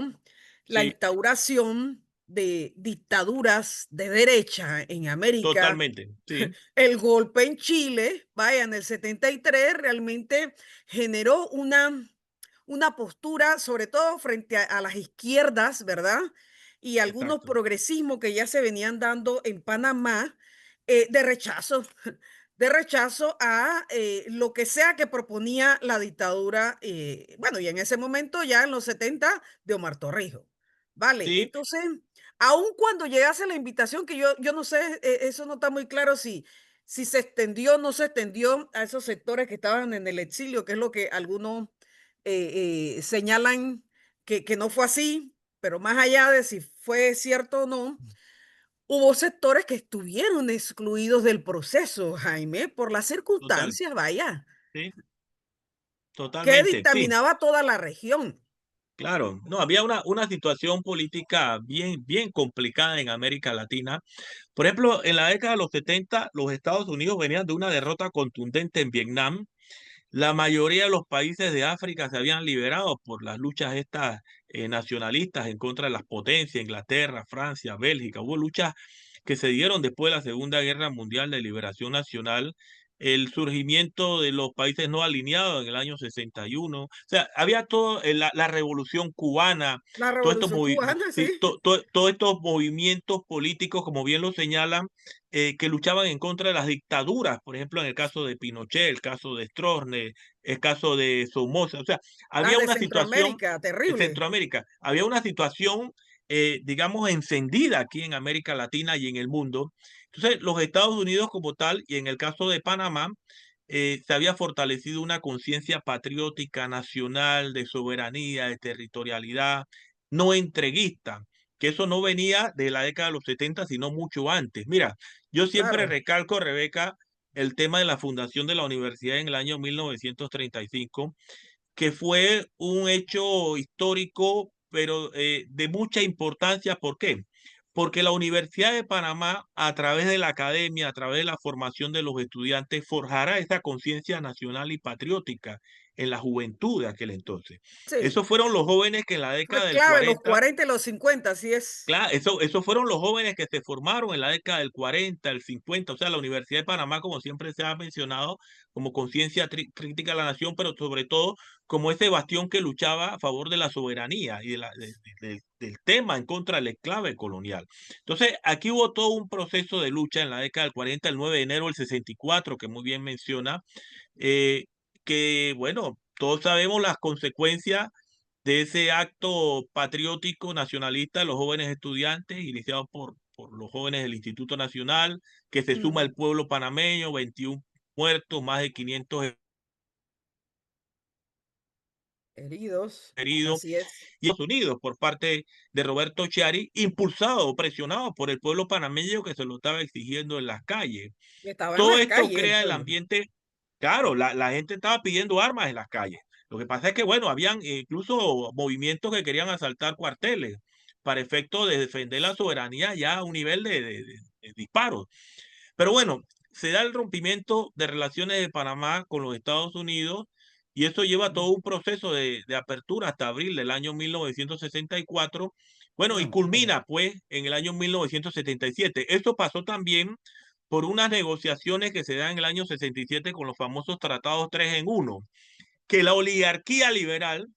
la sí, instauración de dictaduras de derecha en América, totalmente, sí, el golpe en Chile, vaya, en el 73 realmente generó una postura, sobre todo frente a las izquierdas, ¿verdad? Y algunos exacto, progresismos que ya se venían dando en Panamá, de rechazo, de rechazo a lo que sea que proponía la dictadura, bueno, y en ese momento ya en los 70 de Omar Torrijos. Vale, sí, entonces, aun cuando llegase la invitación, que yo no sé, eso no está muy claro si se extendió o no se extendió a esos sectores que estaban en el exilio, que es lo que algunos señalan que no fue así, pero más allá de si fue cierto o no, hubo sectores que estuvieron excluidos del proceso, Jaime, por las total, circunstancias, vaya, sí, que totalmente, sí. dictaminaba toda la región. Claro, no, había una situación política bien complicada en América Latina. Por ejemplo, en la década de los 70, los Estados Unidos venían de una derrota contundente en Vietnam. La mayoría de los países de África se habían liberado por las luchas estas nacionalistas en contra de las potencias, Inglaterra, Francia, Bélgica. Hubo luchas que se dieron después de la Segunda Guerra Mundial de Liberación Nacional el surgimiento de los países no alineados en el año 61. O sea, había todo, la revolución cubana, La todos estos, Revolución Cubana, sí. sí, todos estos movimientos políticos, como bien lo señalan, que luchaban en contra de las dictaduras, por ejemplo, en el caso de Pinochet, el caso de Stroessner, el caso de Somoza. O sea, Las había de una situación Centroamérica, en terrible. Centroamérica, había una situación, digamos, encendida aquí en América Latina y en el mundo. Entonces, los Estados Unidos como tal, y en el caso de Panamá, se había fortalecido una conciencia patriótica, nacional, de soberanía, de territorialidad, no entreguista, que eso no venía de la década de los 70, sino mucho antes. Mira, yo siempre Claro, recalco, Rebeca, el tema de la fundación de la universidad en el año 1935, que fue un hecho histórico, pero de mucha importancia. ¿Por qué? Porque la Universidad de Panamá, a través de la academia, a través de la formación de los estudiantes, forjará esa conciencia nacional y patriótica en la juventud de aquel entonces. sí. Esos fueron los jóvenes que en la década Fue del clave los 40. 40 y los 50, así es. Claro, eso fueron los jóvenes que se formaron en la década del 40, el 50. O sea, la Universidad de Panamá, como siempre se ha mencionado, como conciencia crítica a la nación, pero sobre todo como ese bastión que luchaba a favor de la soberanía y del tema en contra del enclave colonial. Entonces, aquí hubo todo un proceso de lucha en la década del 40, el 9 de enero del 64, que muy bien menciona, eh, que, bueno, todos sabemos las consecuencias de ese acto patriótico nacionalista de los jóvenes estudiantes, iniciado por los jóvenes del Instituto Nacional, que se suma Mm, el pueblo panameño, 21 muertos, más de 500 heridos, heridos, así es. y Estados Unidos por parte de Roberto Chiari, impulsado o presionado por el pueblo panameño que se lo estaba exigiendo en las calles. Estaba en Todo las esto calles el crea el pueblo. ambiente. Claro, la gente estaba pidiendo armas en las calles. Lo que pasa es que, bueno, habían incluso movimientos que querían asaltar cuarteles para efecto de defender la soberanía ya a un nivel de disparos. Pero bueno, se da el rompimiento de relaciones de Panamá con los Estados Unidos y eso lleva todo un proceso de apertura hasta abril del año 1964. Bueno, y No, mira. culmina pues en el año 1977. Esto pasó también por unas negociaciones que se dan en el año 67 con los famosos tratados 3 en 1, que la oligarquía liberal,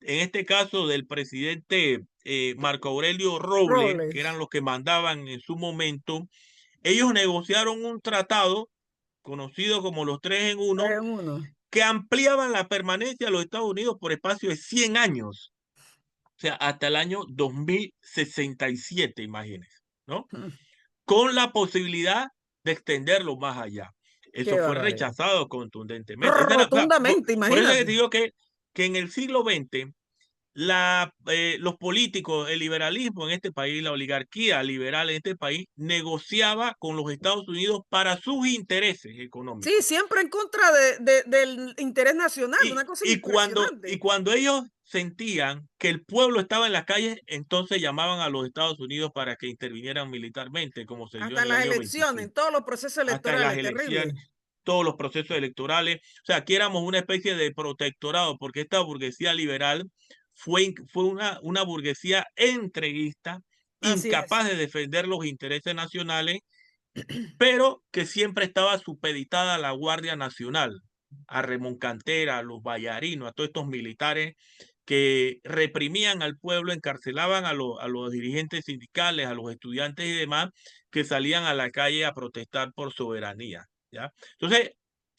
en este caso del presidente Marco Aurelio Roble, que eran Robles, los que mandaban en su momento, ellos negociaron un tratado conocido como los 3 en 1, 3 en 1. que ampliaban la permanencia de los Estados Unidos por espacio de 100 años, o sea, hasta el año 2067, imagínense, ¿no? Con la posibilidad de extenderlo más allá. Eso Qué fue barbaridad. rechazado contundentemente. O sea, Rotundamente, por eso es que te imagínate. digo que en el siglo XX los políticos, el liberalismo en este país, la oligarquía liberal en este país, negociaba con los Estados Unidos para sus intereses Sí, económicos. siempre en contra del interés nacional, una cosa Y impresionante. cuando ellos sentían que el pueblo estaba en las calles, entonces llamaban a los Estados Unidos para que intervinieran militarmente, como se dio Hasta en en el las año elecciones, 25, en todos los procesos hasta en las electorales, elecciones, terrible. todos los procesos electorales. O sea, aquí éramos una especie de protectorado, porque esta burguesía liberal fue una burguesía entreguista, Así incapaz es. de defender los intereses nacionales, pero que siempre estaba supeditada a la Guardia Nacional, a Remón Cantera, a los Ballarinos, a todos estos militares que reprimían al pueblo, encarcelaban a los dirigentes sindicales, a los estudiantes y demás, que salían a la calle a protestar por soberanía, ¿ya? Entonces,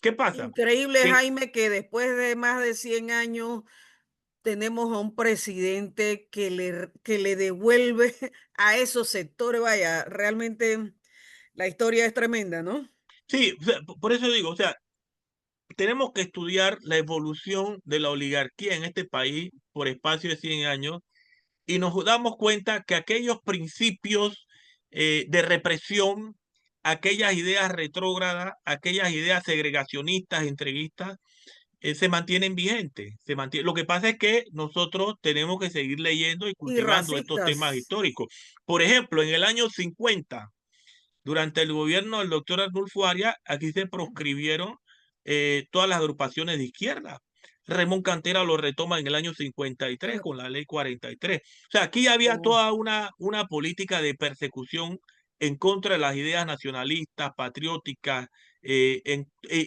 ¿qué pasa? Increíble, Que Jaime, que después de más de 100 años tenemos a un presidente que le devuelve a esos sectores. Vaya, realmente la historia es tremenda, ¿no? sí, o sea, por eso digo, o sea, tenemos que estudiar la evolución de la oligarquía en este país por espacio de 100 años y nos damos cuenta que aquellos principios de represión, aquellas ideas retrógradas, aquellas ideas segregacionistas, entreguistas, se mantienen vigentes. Lo que pasa es que nosotros tenemos que seguir leyendo y Y cultivando estos temas racistas. históricos. Por ejemplo, en el año 50, durante el gobierno del doctor Arnulfo Arias, aquí se proscribieron todas las agrupaciones de izquierda. Ramón Cantera lo retoma en el año 53 Mm, con la ley 43. O sea, aquí había oh, toda una política de persecución en contra de las ideas nacionalistas, patrióticas,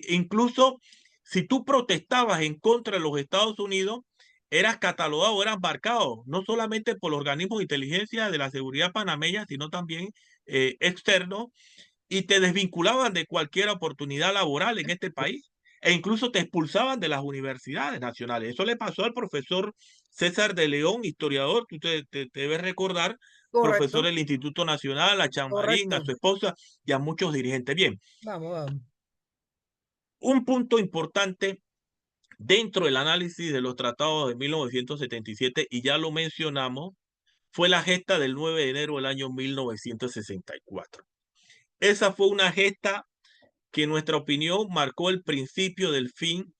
Incluso si tú protestabas en contra de los Estados Unidos, eras catalogado, eras marcado, no solamente por los organismos de inteligencia de la seguridad panameña, sino también externos, y te desvinculaban de cualquier oportunidad laboral en este país e incluso te expulsaban de las universidades nacionales. Eso le pasó al profesor César de León, historiador, que usted te debe recordar, profesor Correcto, del Instituto Nacional, a Chamarín, a correcto. su esposa y a muchos dirigentes. Bien, Vamos, vamos. un punto importante dentro del análisis de los tratados de 1977, y ya lo mencionamos, fue la gesta del 9 de enero del año 1964. Esa fue una gesta que en nuestra opinión marcó el principio del fin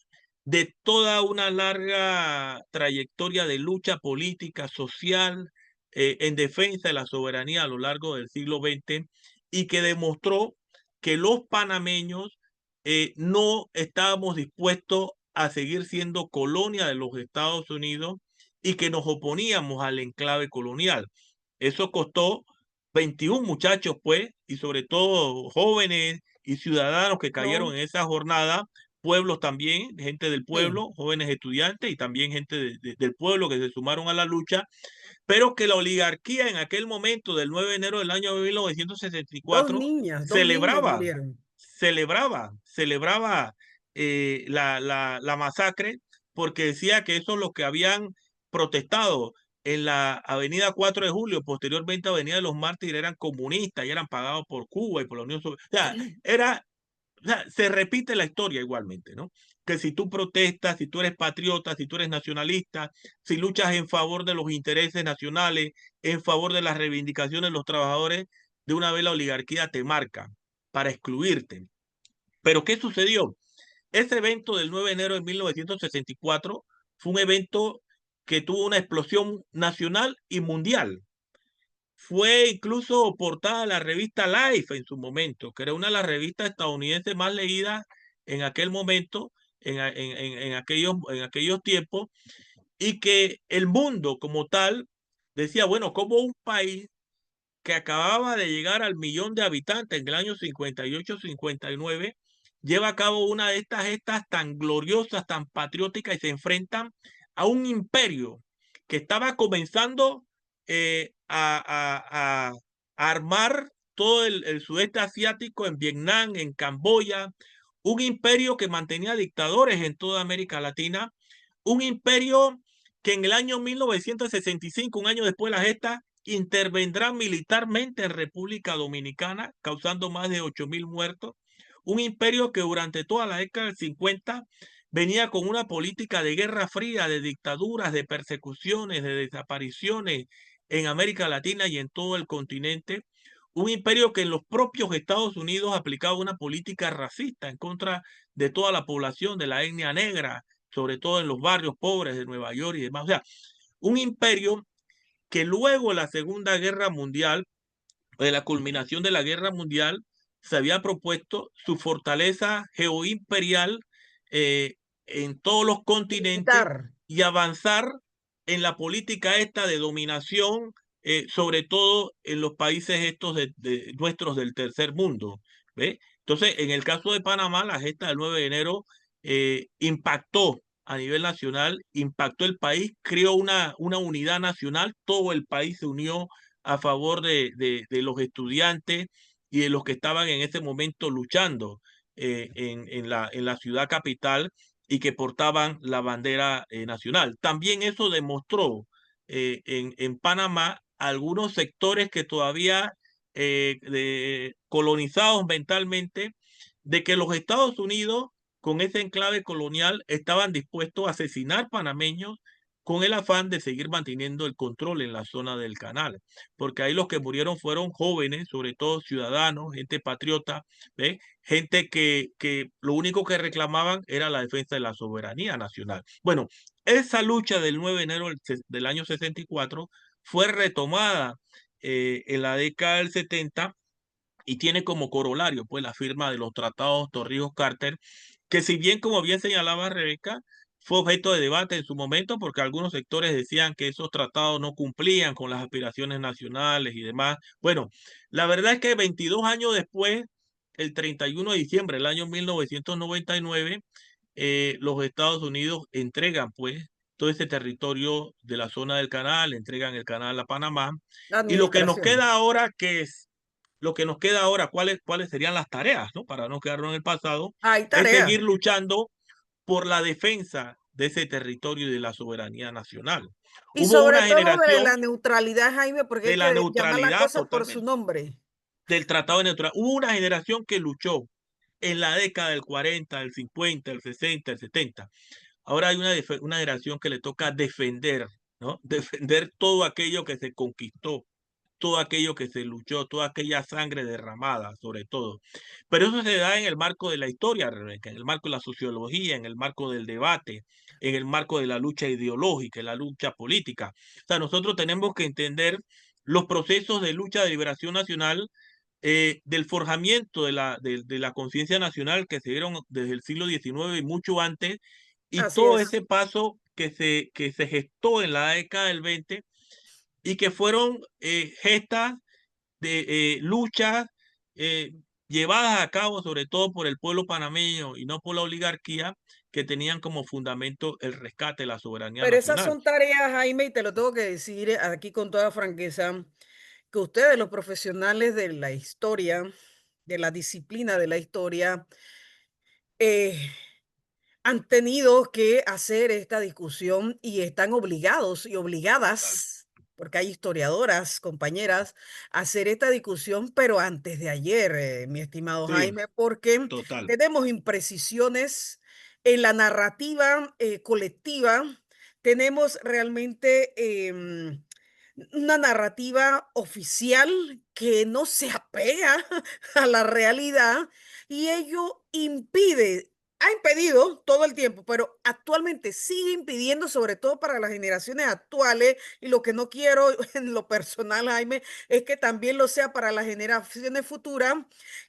de toda una larga trayectoria de lucha política, social, en defensa de la soberanía a lo largo del siglo XX, y que demostró que los panameños no estábamos dispuestos a seguir siendo colonia de los Estados Unidos y que nos oponíamos al enclave colonial. Eso costó 21 muchachos, pues, y sobre todo jóvenes y ciudadanos que cayeron No, en esa jornada, pueblos también, gente del sí. pueblo, jóvenes estudiantes y también gente del pueblo que se sumaron a la lucha, pero que la oligarquía en aquel momento del 9 de enero del año 1964 Dos niñas celebraba, murieron. celebraba la masacre, porque decía que eso es lo que habían protestado en la Avenida 4 de Julio, posteriormente Avenida de los Mártires, eran comunistas y eran pagados por Cuba y por la Unión Soviética. O sea, o sea, se repite la historia igualmente, ¿no? Que si tú protestas, si tú eres patriota, si tú eres nacionalista, si luchas en favor de los intereses nacionales, en favor de las reivindicaciones de los trabajadores, de una vez la oligarquía te marca para excluirte. Pero ¿qué sucedió? Ese evento del 9 de enero de 1964 fue un evento que tuvo una explosión nacional y mundial. Fue incluso portada de la revista Life en su momento, que era una de las revistas estadounidenses más leídas en aquel momento, en aquellos tiempos, y que el mundo como tal decía, bueno, como un país que acababa de llegar al millón de habitantes en el año 58-59, lleva a cabo una de estas gestas tan gloriosas, tan patrióticas, y se enfrentan a un imperio que estaba comenzando a armar todo el sudeste asiático, en Vietnam, en Camboya, un imperio que mantenía dictadores en toda América Latina, un imperio que en el año 1965, un año después de la gesta, intervendrá militarmente en República Dominicana, causando más de 8.000 muertos. Un imperio que durante toda la década del 50 venía con una política de guerra fría, de dictaduras, de persecuciones, de desapariciones en América Latina y en todo el continente. Un imperio que en los propios Estados Unidos aplicaba una política racista en contra de toda la población de la etnia negra, sobre todo en los barrios pobres de Nueva York y demás. O sea, un imperio que luego de la Segunda Guerra Mundial, de la culminación de la Guerra Mundial, se había propuesto su fortaleza geoimperial eh, en todos los continentes Militar. y avanzar en la política esta de dominación, sobre todo en los países estos nuestros del tercer mundo. ¿Ve? Entonces, en el caso de Panamá, la gesta del 9 de enero impactó a nivel nacional, impactó el país, creó una unidad nacional, todo el país se unió a favor de los estudiantes y de los que estaban en ese momento luchando en la ciudad capital y que portaban la bandera nacional. También eso demostró en Panamá algunos sectores que todavía colonizados mentalmente, de que los Estados Unidos con ese enclave colonial estaban dispuestos a asesinar panameños con el afán de seguir manteniendo el control en la zona del canal, porque ahí los que murieron fueron jóvenes, sobre todo ciudadanos, gente patriota, ¿ve? Gente que lo único que reclamaban era la defensa de la soberanía nacional. Bueno, esa lucha del 9 de enero del año 64 fue retomada en la década del 70 y tiene como corolario pues la firma de los tratados Torrijos-Carter, que si bien, como bien señalaba Rebeca, fue objeto de debate en su momento porque algunos sectores decían que esos tratados no cumplían con las aspiraciones nacionales y demás. Bueno, la verdad es que 22 años después, el 31 de diciembre del año 1999, los Estados Unidos entregan pues todo ese territorio de la zona del canal, entregan el canal a Panamá. La Y lo que nos administración. queda ahora, ¿qué es? Lo que nos queda ahora, ¿cuáles serían las tareas, ¿no? Para no quedarnos en el pasado, Hay es tareas. seguir luchando por la defensa de ese territorio y de la soberanía nacional. Y Hubo sobre una todo de generación la neutralidad, Jaime, porque hay de la que llamar la neutralidad cosa por su totalmente, nombre. del Tratado de Neutralidad. Hubo una generación que luchó en la década del 40, del 50, del 60, del 70. Ahora hay una generación que le toca defender, ¿no? Defender todo aquello que se conquistó, todo aquello que se luchó, toda aquella sangre derramada, sobre todo. Pero eso se da en el marco de la historia, Rebeca, en el marco de la sociología, en el marco del debate, en el marco de la lucha ideológica, en la lucha política. O sea, nosotros tenemos que entender los procesos de lucha de liberación nacional, del forjamiento de la conciencia nacional que se dieron desde el siglo XIX y mucho antes, y Así todo es. ese paso que se gestó en la década del 20 y que fueron gestas de luchas eh, llevadas a cabo sobre todo por el pueblo panameño y no por la oligarquía, que tenían como fundamento el rescate de la soberanía Pero esas nacional. son tareas, Jaime, y te lo tengo que decir aquí con toda franqueza, que ustedes, los profesionales de la historia, de la disciplina de la historia, eh, han tenido que hacer esta discusión y están obligados y Total, obligadas, porque hay historiadoras, compañeras, a hacer esta discusión, pero antes de ayer, mi estimado sí, Jaime, porque total, tenemos imprecisiones en la narrativa colectiva, tenemos realmente una narrativa oficial que no se apega a la realidad y ello impide, ha impedido todo el tiempo, pero actualmente sigue impidiendo, sobre todo para las generaciones actuales, y lo que no quiero en lo personal, Jaime, es que también lo sea para las generaciones futuras,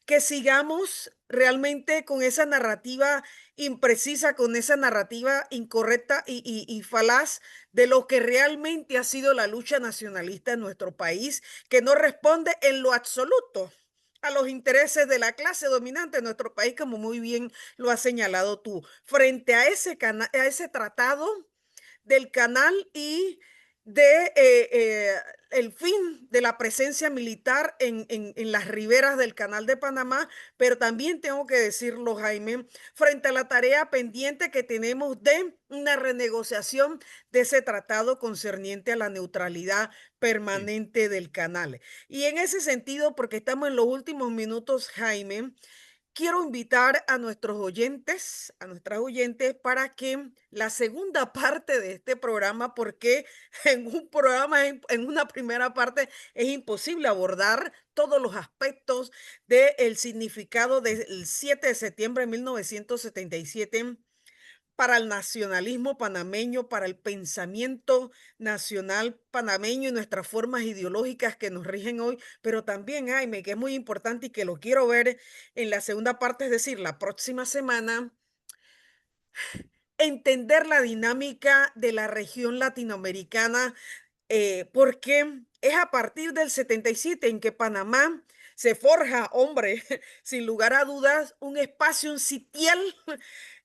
que sigamos realmente con esa narrativa imprecisa, con esa narrativa incorrecta y falaz de lo que realmente ha sido la lucha nacionalista en nuestro país, que no responde en lo absoluto a los intereses de la clase dominante de nuestro país, como muy bien lo has señalado tú, frente a a ese tratado del canal y de el fin de la presencia militar en las riberas del canal de Panamá, pero también tengo que decirlo, Jaime, frente a la tarea pendiente que tenemos de una renegociación de ese tratado concerniente a la neutralidad sí, permanente del canal. Y en ese sentido, porque estamos en los últimos minutos, Jaime, quiero invitar a nuestros oyentes, a nuestras oyentes, para que la segunda parte de este programa, porque en un programa, en una primera parte, es imposible abordar todos los aspectos del significado del 7 de septiembre de 1977 para el nacionalismo panameño, para el pensamiento nacional panameño y nuestras formas ideológicas que nos rigen hoy, pero también, Jaime, que es muy importante y que lo quiero ver en la segunda parte, es decir, la próxima semana, entender la dinámica de la región latinoamericana, porque es a partir del 77 en que Panamá se forja, hombre, sin lugar a dudas, un espacio, un sitial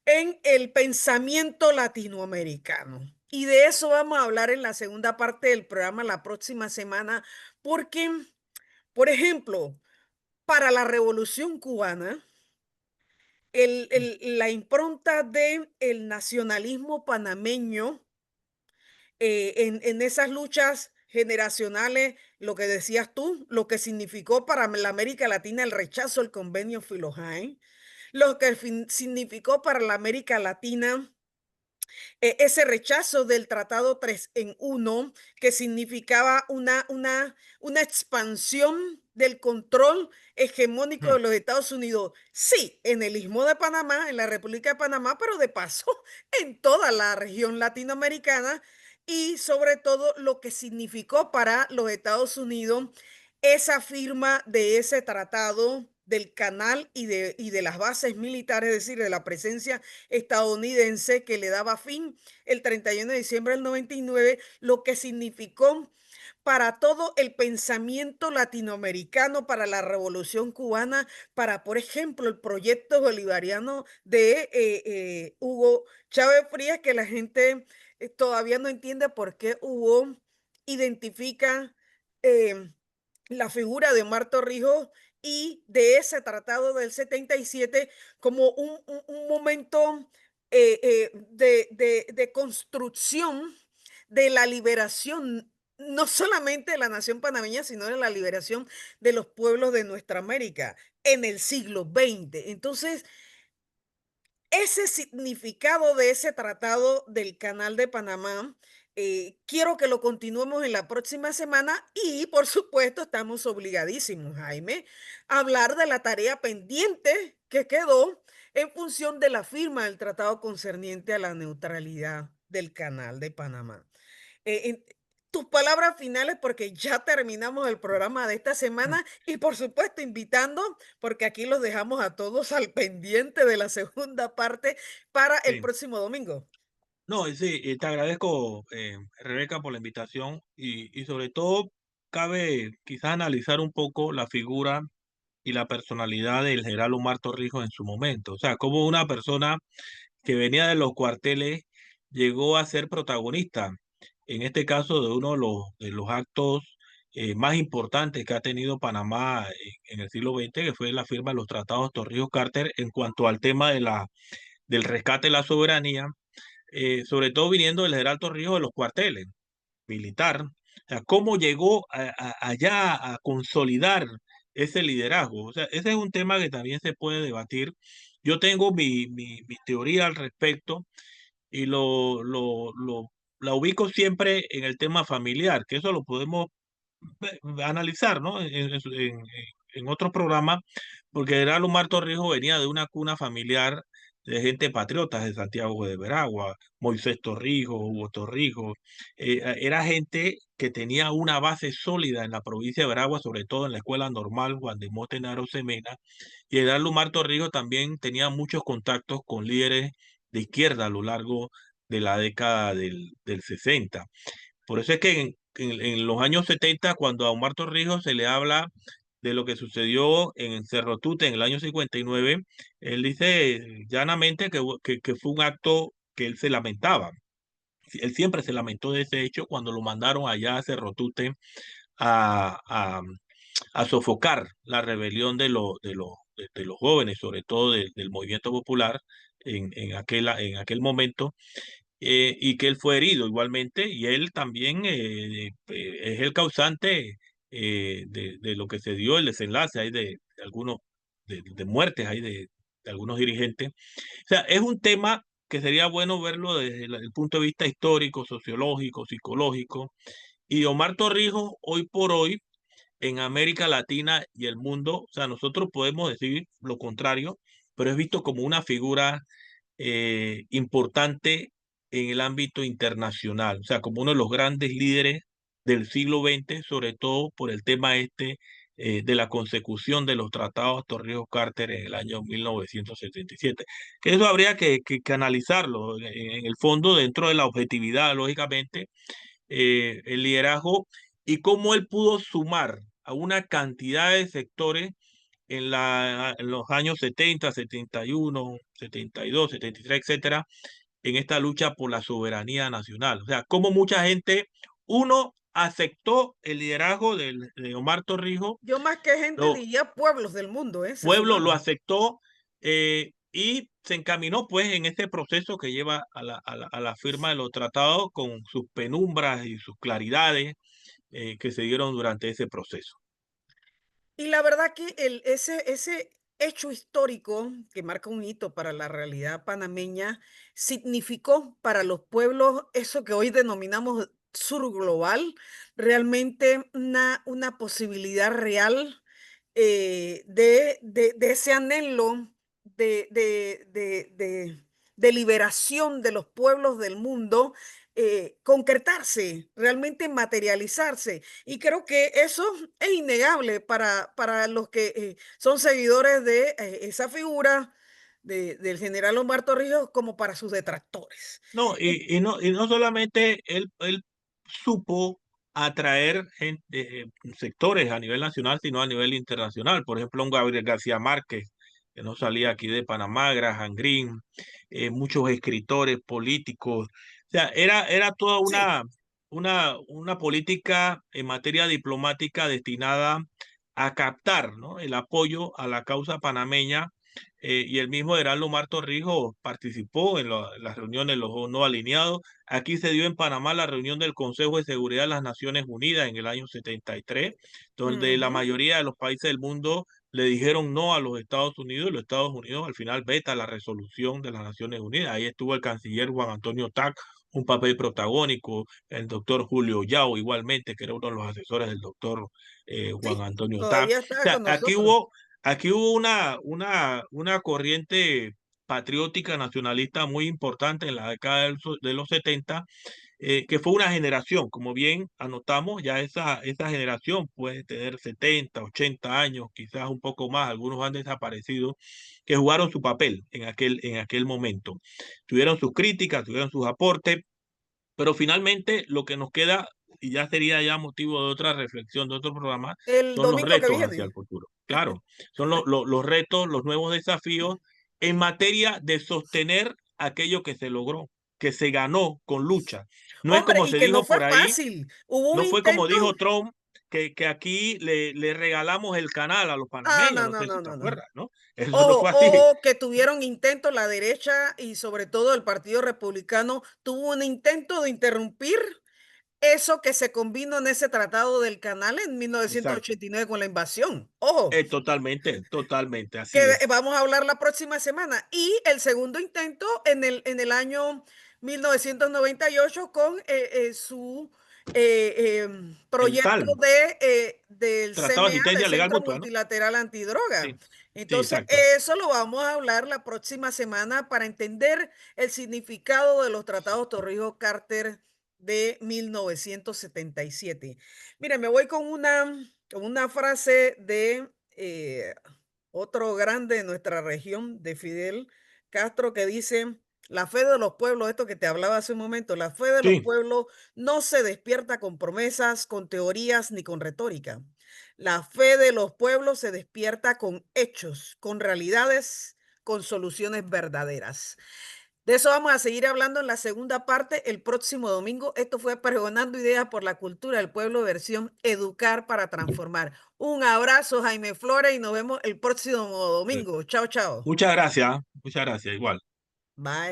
en el pensamiento latinoamericano. Y de eso vamos a hablar en la segunda parte del programa la próxima semana, porque, por ejemplo, para la Revolución Cubana, la impronta del nacionalismo panameño en esas luchas generacionales, lo que decías tú, lo que significó para la América Latina el rechazo al convenio Filojain, lo que significó para la América Latina ese rechazo del Tratado 3 en 1, que significaba una expansión del control hegemónico mm, de los Estados Unidos, sí, en el Istmo de Panamá, en la República de Panamá, pero de paso en toda la región latinoamericana y sobre todo lo que significó para los Estados Unidos esa firma de ese tratado del canal y de las bases militares, es decir, de la presencia estadounidense que le daba fin el 31 de diciembre del 99, lo que significó para todo el pensamiento latinoamericano, para la Revolución cubana, para, por ejemplo, el proyecto bolivariano de Hugo Chávez Frías, que la gente todavía no entiende por qué Hugo identifica em, la figura de Omar Torrijos y de ese tratado del 77 como un momento de construcción de la liberación, no solamente de la nación panameña, sino de la liberación de los pueblos de nuestra América en el siglo XX. Entonces, ese significado de ese tratado del Canal de Panamá, quiero que lo continuemos en la próxima semana y, por supuesto, estamos obligadísimos, Jaime, a hablar de la tarea pendiente que quedó en función de la firma del tratado concerniente a la neutralidad del Canal de Panamá. En tus palabras finales, porque ya terminamos el programa de esta semana y por supuesto invitando, porque aquí los dejamos a todos al pendiente de la segunda parte para el Sí. próximo domingo. No, sí, te agradezco, Rebeca, por la invitación y sobre todo cabe quizás analizar un poco la figura y la personalidad del general Omar Torrijos en su momento. O sea, como una persona que venía de los cuarteles llegó a ser protagonista, en este caso de uno de los actos más importantes que ha tenido Panamá en el siglo XX, que fue la firma de los tratados Torrijos-Carter en cuanto al tema del rescate de la soberanía, sobre todo viniendo del general Torrijos de los cuarteles militar. O sea, cómo llegó allá a consolidar ese liderazgo. O sea, ese es un tema que también se puede debatir. Yo tengo mi teoría al respecto y la ubico siempre en el tema familiar, que eso lo podemos analizar, ¿no? En otros programas, porque Gerardo Omar Torrijos venía de una cuna familiar de gente patriota de Santiago de Veragua, Moisés Torrijos, Hugo Torrijos, era gente que tenía una base sólida en la provincia de Veragua, sobre todo en la escuela normal Juan de Motenaro Semena, y Gerardo Omar Torrijos también tenía muchos contactos con líderes de izquierda a lo largo de la década del 60. Por eso es que en los años 70, cuando a Omar Torrijos se le habla de lo que sucedió en Cerro Tute en el año 59, él dice llanamente que fue un acto que él se lamentaba. Él siempre se lamentó de ese hecho cuando lo mandaron allá a Cerro Tute a, a, a sofocar la rebelión de los jóvenes, sobre todo del movimiento popular en aquel momento, y que él fue herido igualmente, y él también es el causante de lo que se dio, el desenlace ahí de algunos, de muertes ahí de algunos dirigentes. O sea, es un tema que sería bueno verlo desde el punto de vista histórico, sociológico, psicológico, y Omar Torrijos, hoy por hoy, en América Latina y el mundo, o sea, nosotros podemos decir lo contrario, pero es visto como una figura importante en el ámbito internacional, o sea, como uno de los grandes líderes del siglo XX, sobre todo por el tema de la consecución de los tratados Torrijos-Carter en el año 1977. Que eso habría que analizarlo en el fondo, dentro de la objetividad, lógicamente, el liderazgo y cómo él pudo sumar a una cantidad de sectores en los años 70, 71, 72, 73, etcétera, en esta lucha por la soberanía nacional. O sea, como mucha gente, uno aceptó el liderazgo de Omar Torrijos, Yo más que gente los diría pueblos del mundo, se pueblos lo sumaron. aceptó y se encaminó pues en este proceso que lleva a la firma de los tratados con sus penumbras y sus claridades que se dieron durante ese proceso. Y la verdad que ese hecho histórico que marca un hito para la realidad panameña significó para los pueblos eso que hoy denominamos sur global, realmente una posibilidad real de ese anhelo de, de, de, de de liberación de los pueblos del mundo concretarse, realmente materializarse. Y creo que eso es innegable para los que son seguidores de esa figura del general Omar Torrijos como para sus detractores. No, En- y no solamente él supo atraer sectores a nivel nacional, sino a nivel internacional. Por ejemplo, un Gabriel García Márquez, que no salía aquí de Panamá, Graham Greene, muchos escritores, políticos. O sea, era toda Sí. una política en materia diplomática destinada a captar, ¿no?, el apoyo a la causa panameña, y el mismo Heraldo Mar Torrijos participó en las reuniones de los no alineados. Aquí se dio en Panamá la reunión del Consejo de Seguridad de las Naciones Unidas en el año 73, donde la Ujú. mayoría de los países del mundo le dijeron no a los Estados Unidos, y los Estados Unidos al final veta la resolución de las Naciones Unidas. Ahí estuvo el canciller Juan Antonio Tac, un papel protagónico, el doctor Julio Yao igualmente, que era uno de los asesores del doctor Juan Sí, Antonio Tac. todavía O está sea, con nosotros. aquí hubo una corriente patriótica nacionalista muy importante en la década de los 70, que fue una generación, como bien anotamos, ya esa generación puede tener 70, 80 años, quizás un poco más, algunos han desaparecido, que jugaron su papel en aquel momento. Tuvieron sus críticas, tuvieron sus aportes, pero finalmente lo que nos queda, y ya sería ya motivo de otra reflexión, de otro programa, El son los domingo que retos hacia el viene. futuro. Claro, son los retos, los nuevos desafíos en materia de sostener aquello que se logró, que se ganó con lucha. No es Hombre, como y se que no dijo fue por ahí, fácil. Hubo un no fue como intento. dijo Trump, que aquí le regalamos el canal a los Ah, panameños, no, no no, sé si no, te no, no. acuerdas, ¿no? Eso no Ojo, fue así. ojo, que tuvieron intentos la derecha y sobre todo el Partido Republicano tuvo un intento de interrumpir eso que se convino en ese tratado del Canal en Exacto. 1989 con la invasión. Ojo, Totalmente, totalmente, que así es. vamos a hablar la próxima semana. Y el segundo intento en el año 1998 con su El proyecto tal, del Tratado de CMA, del Asistencia Legal Centro Mutua, ¿no? Multilateral Antidroga. Sí, sí, Entonces, exacto. eso lo vamos a hablar la próxima semana para entender el significado de los tratados Torrijos-Carter de 1977. Mire, me voy con una frase de otro grande de nuestra región, de Fidel Castro, que dice, la fe de los pueblos, esto que te hablaba hace un momento, la fe de los Sí, pueblos no se despierta con promesas, con teorías ni con retórica. La fe de los pueblos se despierta con hechos, con realidades, con soluciones verdaderas. De eso vamos a seguir hablando en la segunda parte el próximo domingo. Esto fue Pregonando Ideas por la Cultura del Pueblo, versión Educar para Transformar. Un abrazo, Jaime Flores, y nos vemos el próximo domingo. Chao, chao. muchas gracias, igual. Bye.